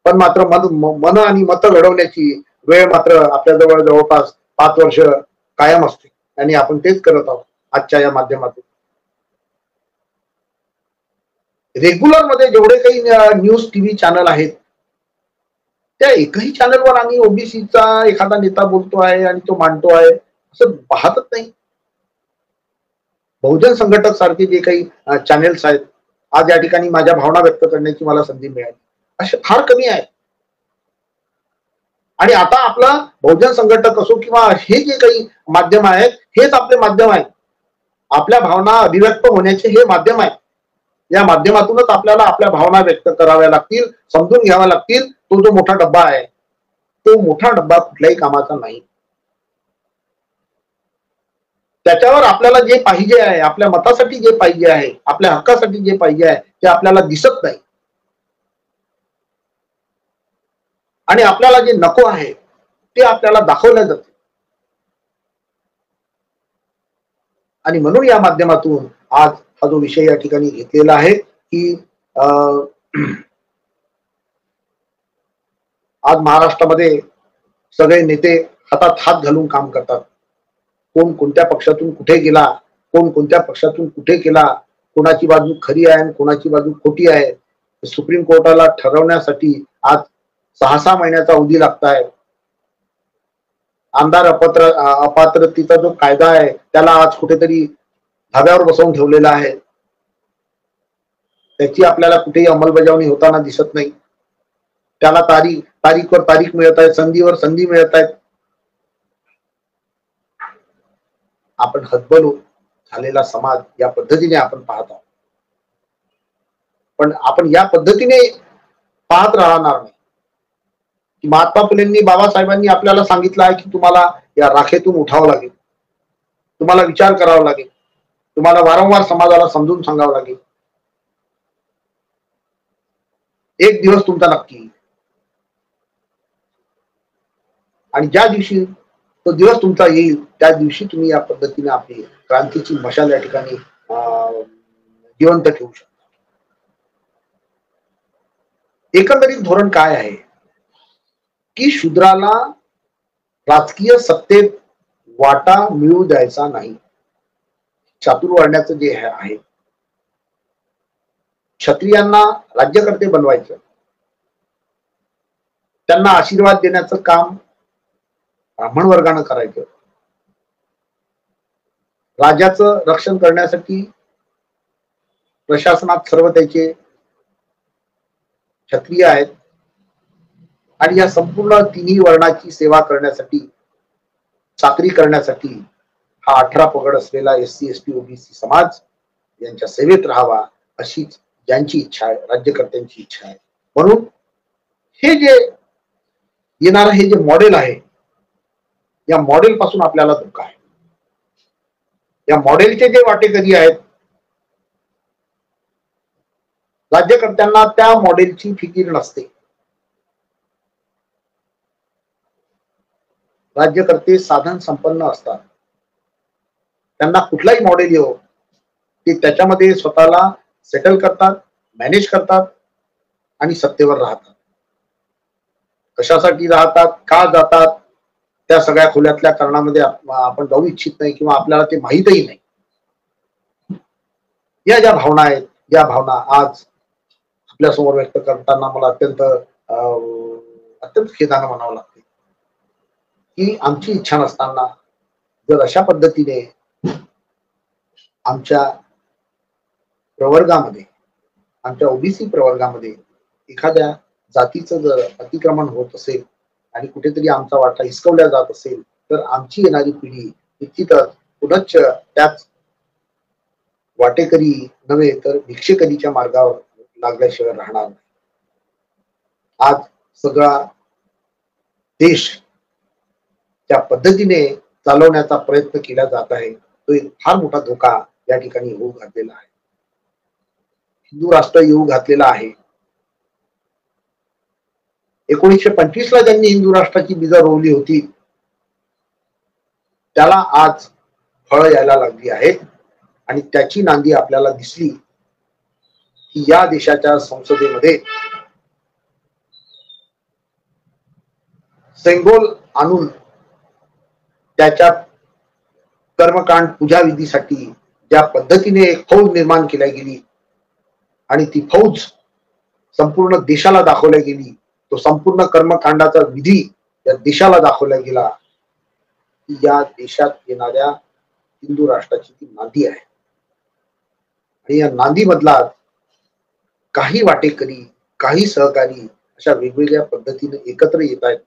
पण मात्र मन आणि मत घडवण्याची वेळ मात्र आपल्याजवळ जवळपास 5 वर्ष कायम असते आणि आपण तेच करत आहोत आजच्या या माध्यमातून. रेग्युलर मध्ये जेवढे काही न्यूज टीव्ही चॅनल आहेत, त्या एकही चॅनलवर आम्ही ओबीसीचा एखादा नेता बोलतो आहे आणि तो मांडतो आहे असं पाहतच नाही. बहुजन संघटक सारखे जे काही चॅनेल्स आहेत, आज या ठिकाणी माझ्या भावना व्यक्त करण्याची मला संधी मिळाली, असे फार कमी आहेत. आणि आता आपला बहुजन संघटक असो किंवा हे जे काही माध्यम आहेत, हेच आपले माध्यम आहेत. आपल्या भावना अभिव्यक्त होण्याचे हे माध्यम आहे. या माध्यमातूनच आपल्याला आपल्या भावना व्यक्त कराव्या लागतील, समजून घ्याव्या लागतील. तो जो मोठा डब्बा आहे, तो मोठा डब्बा कुठल्याही कामाचा नाही. त्याच्यावर आपल्याला जे पाहिजे आहे, आपल्या मतासाठी जे पाहिजे आहे, आपल्या हक्कासाठी जे पाहिजे आहे, ते आपल्याला दिसत नाही. आणि आपल्याला जे नको आहे ते आपल्याला दाखवलं जाते. आणि म्हणून या माध्यमातून आज हा जो विषय या ठिकाणी घेतलेला आहे की आज महाराष्ट्रामध्ये सगळे नेते हातात हात घालून काम करतात. कोण कोणत्या पक्षातून कुठे गेला, कोण कोणत्या पक्षातून कुठे गेला, कोणाची बाजू खरी आहे आणि कोणाची बाजू खोटी आहे, सुप्रीम कोर्टाला ठरवण्यासाठी आज 6-6 महिन्याचा अवधी लागताय. आमदार अपात्रतेचा जो कायदा आहे त्याला आज कुठेतरी धाब्यावर बसवून ठेवलेला आहे. त्याची आपल्याला कुठेही अंमलबजावणी होताना दिसत नाही. त्याला तारीखवर तारीख मिळत आहे, संधीवर संधी मिळत आहेत. आपण हतबल झालेला समाज या पद्धतीने आपण पाहत आहोत. पण आपण या पद्धतीने पाहत राहणार नाही. महात्मा फुलेंनी, बाबासाहेबांनी आपल्याला सांगितलं आहे की तुम्हाला या राखेतून उठावं लागेल, तुम्हाला विचार करावा लागेल, तुम्हाला वारंवार समाजाला समजून सांगावं लागेल. एक दिवस तुमचा नक्की, आणि ज्या दिवशी तो दिवस तुमचा येईल त्या दिवशी तुम्ही या पद्धतीने आपली क्रांतीची मशाल या ठिकाणी जिवंत ठेवू शकता. एकंदरीत धोरण काय आहे की शूद्राला राजकीय सत्तेत वाटा मिळू द्यायचा नाही. चातुर्वर्ण्याचं जे आहे, क्षत्रियांना राज्यकर्ते बनवायचं, त्यांना आशीर्वाद देण्याचं काम ब्राह्मण वर्गानं करायचं. राजाचं रक्षण करण्यासाठी प्रशासनात सर्व त्याचे क्षत्रिय आहेत आणि या संपूर्ण तिन्ही वर्णाची सेवा करण्यासाठी, चाकरी करण्यासाठी हा 18 पगड असलेला SC ST OBC समाज यांच्या सेवेत राहावा अशीच ज्यांची इच्छा आहे, राज्यकर्त्यांची इच्छा आहे. म्हणून हे जे येणारं हे जे मॉडेल आहे, या मॉडेल पासून आपल्याला धोका आहे. या मॉडेलचे जे वाटेकरी आहेत, राज्यकर्त्यांना त्या मॉडेलची फिकीर नसते. राज्यकर्ते साधन संपन्न असतात. त्यांना कुठलाही मॉडेल येऊ, ते त्याच्यामध्ये स्वतःला सेटल करतात, मॅनेज करतात आणि सत्तेवर राहतात. कशासाठी राहतात, का जातात, त्या सगळ्या खोल्यातल्या कारणामध्ये आपण जाऊ इच्छित नाही किंवा आपल्याला ते माहीतही नाही. या ज्या भावना आहेत, या भावना आज आपल्या समोर व्यक्त करताना मला अत्यंत खेदानं म्हणावं लागते. ही आमची इच्छा नसताना जर अशा पद्धतीने आमच्या प्रवर्गामध्ये, आमच्या ओबीसी प्रवर्गामध्ये एखाद्या जातीचं जर अतिक्रमण होत असेल आणि कुठेतरी आमचा वाटा हिसकवला जात असेल, तर आमची येणारी पिढी निश्चितच पुनश्च त्याच वाटेकरी नव्हे तर भिक्षेकरीच्या मार्गावर लागल्याशिवाय राहणार नाही. आज सगळा देश त्या पद्धतीने चालवण्याचा प्रयत्न केला जात आहे. तो एक फार मोठा धोका या ठिकाणी येऊ घातलेला आहे. हिंदू राष्ट्र येऊ घातलेला आहे. 1925 ला ज्यांनी हिंदू राष्ट्राची बीजं रोवली होती, त्याला आज फळं यायला लागली आहेत आणि त्याची नांदी आपल्याला दिसली की या देशाच्या संसदेमध्ये सेंगोल आणून त्याच्या कर्मकांड पूजाविधीसाठी ज्या पद्धतीने एक फौज निर्माण केल्या गेली आणि ती फौज संपूर्ण देशाला दाखवल्या गेली, तो संपूर्ण कर्मकांडाचा विधी या देशाला दाखवला गेला की या देशात येणाऱ्या हिंदू राष्ट्राची ती नांदी आहे. आणि या नांदी मधला काही वाटेकरी, काही सहकारी अशा वेगवेगळ्या पद्धतीने एकत्र येत आहेत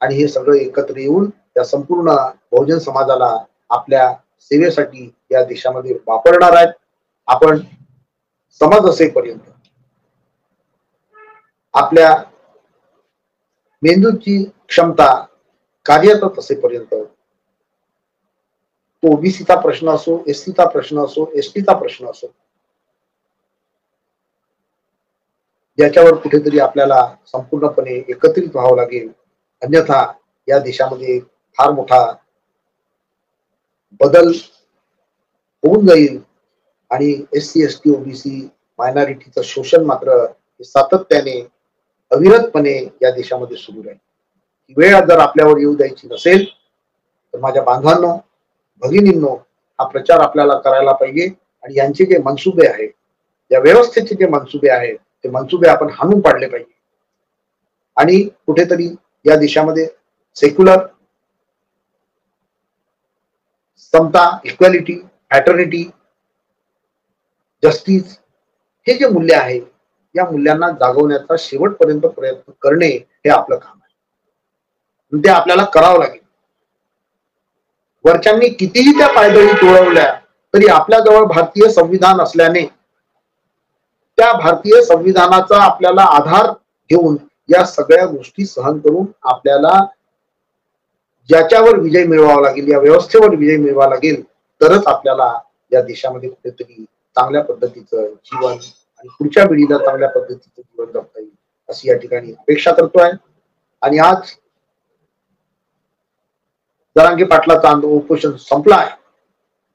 आणि हे सगळं एकत्र येऊन त्या संपूर्ण बहुजन समाजाला आपल्या सेवेसाठी या देशामध्ये वापरणार आहेत. आपण समज असेपर्यंत, आपल्या मेंदूची क्षमता कार्यरत असेपर्यंत, तो ओबीसीचा प्रश्न असो, एससीचा प्रश्न असो, एसटीचा प्रश्न असो, याच्यावर कुठेतरी आपल्याला संपूर्णपणे एकत्रित व्हावं लागेल. अन्यथा या देशामध्ये फार मोठा बदल होऊन जाईल आणि एससी, एसटी, ओबीसी मायनॉरिटीचं शोषण मात्र सातत्याने, अविरतपणे या देशामध्ये सुरू राहील. ही वेळ जर आपल्यावर येऊ द्यायची नसेल तर माझ्या बांधवांनो, भगिनींनो, हा प्रचार आपल्याला करायला पाहिजे आणि यांचे जे मनसुबे आहेत, या व्यवस्थेचे जे मनसुबे आहेत, ते मनसुबे आपण हाणून पाडले पाहिजे आणि कुठेतरी या देशामध्ये सेक्युलर, समता, इक्वॅलिटी, फ्रॅटर्निटी, जस्टिस हे जे मूल्य आहे, या मूल्यांना जागवण्याचा शेवटपर्यंत प्रयत्न करणे हे आपलं काम आहे. ते आपल्याला करावं लागेल. वरच्यांनी कितीही त्या पायदळी तोडवल्या तरी आपल्याजवळ भारतीय संविधान असल्याने त्या भारतीय संविधानाचा आपल्याला आधार घेऊन या सगळ्या गोष्टी सहन करून आपल्याला ज्याच्यावर विजय मिळवावा लागेल, या व्यवस्थेवर विजय मिळवावा लागेल, तरच आपल्याला या देशामध्ये कुठेतरी चांगल्या पद्धतीचं जीवन आणि पुढच्या पिढीला चांगल्या पद्धतीचं जीवन जगता येईल अशी या ठिकाणी अपेक्षा करतोय. आणि आज जरांगे पाटलाचा उपोषण संपला आहे.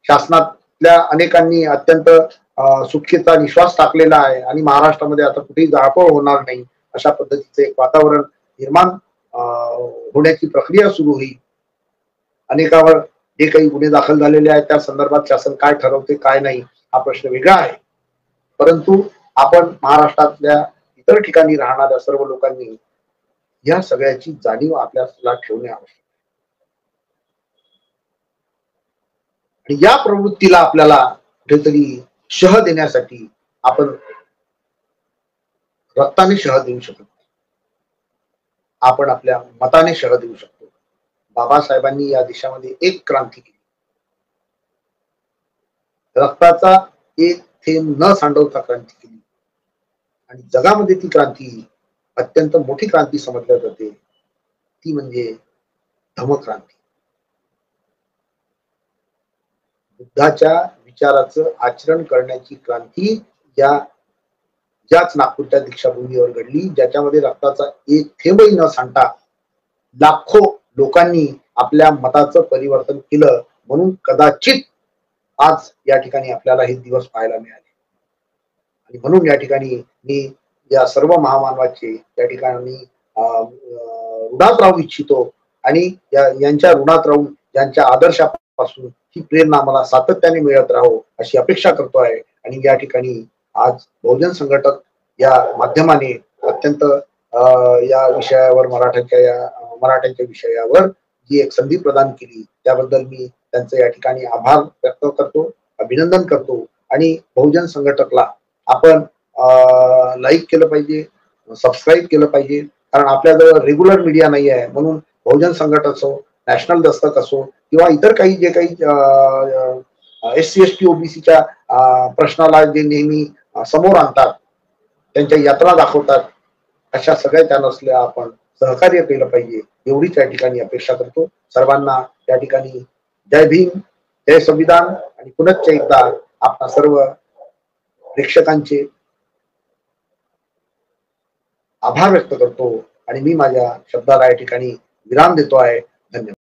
शासनातल्या अनेकांनी अत्यंत सुटकेचा निश्वास टाकलेला आहे आणि महाराष्ट्रामध्ये आता कुठेही जाळपोळ होणार नाही अशा पद्धतीचे एक वातावरण निर्माण होण्याची प्रक्रिया सुरू होईल. अनेकावर जे काही गुन्हे दाखल झालेले आहेत त्या संदर्भात शासन काय ठरवते काय नाही हा प्रश्न वेगळा आहे, परंतु आपण महाराष्ट्रातल्या इतर ठिकाणी राहणाऱ्या सर्व लोकांनी या सगळ्याची जाणीव आपल्याला ठेवणे आवश्यक आणि या प्रवृत्तीला आपल्याला कुठेतरी शह देण्यासाठी आपण रक्ताने शह देऊ शकत नाही, आपण आपल्या मताने शह देऊ शकतो. बाबासाहेबांनी या देशामध्ये एक क्रांती केली, रक्ताचा एक थेंब न सांडवता क्रांती केली आणि जगामध्ये ती क्रांती अत्यंत मोठी क्रांती समजल्या जाते, ती म्हणजे धम्मक्रांती. बुद्धाच्या विचाराचं आचरण करण्याची क्रांती या ज्याच नागपूरच्या दीक्षाभूमीवर घडली, ज्याच्यामध्ये रक्ताचा एक थेंबही न सांडता लाखो लोकांनी आपल्या मताचं परिवर्तन केलं. म्हणून कदाचित आज या ठिकाणी आपल्याला हे दिवस पाहायला मिळाले आणि म्हणून या ठिकाणी मी या सर्व महामानवाचे या ठिकाणी ऋणात राहू इच्छितो आणि यांच्या ऋणात राहून यांच्या आदर्शापासून ही प्रेरणा मला सातत्याने मिळत राहो अशी अपेक्षा करतो आहे. आणि या ठिकाणी आज बहुजन संघटक या माध्यमाने अत्यंत या विषयावर मराठ्यांच्या विषयावर जी एक संधी प्रदान केली त्याबद्दल मी त्यांचे या ठिकाणी आभार व्यक्त करतो, अभिनंदन करतो. आणि बहुजन संघटकला आपण लाईक केलं पाहिजे, सबस्क्राईब केलं पाहिजे, कारण आपल्याजवळ रेग्युलर मीडिया नाही आहे. म्हणून बहुजन संघटक असो, नॅशनल दस्तक असो किंवा इतर काही जे काही SC ST OBCच्या प्रश्नाला जे नेहमी समोर आणतात, त्यांच्या यात्रा दाखवतात, अशा सगळ्या चॅनल्सला आपण सहकार्य केलं पाहिजे एवढीच या ठिकाणी अपेक्षा करतो. सर्वांना या ठिकाणी जय भीम, जय संविधान आणि पुनश्च एकदा आपणा सर्व प्रेक्षकांचे आभार व्यक्त करतो आणि मी माझ्या शब्दाला या ठिकाणी विराम देतो आहे. धन्यवाद.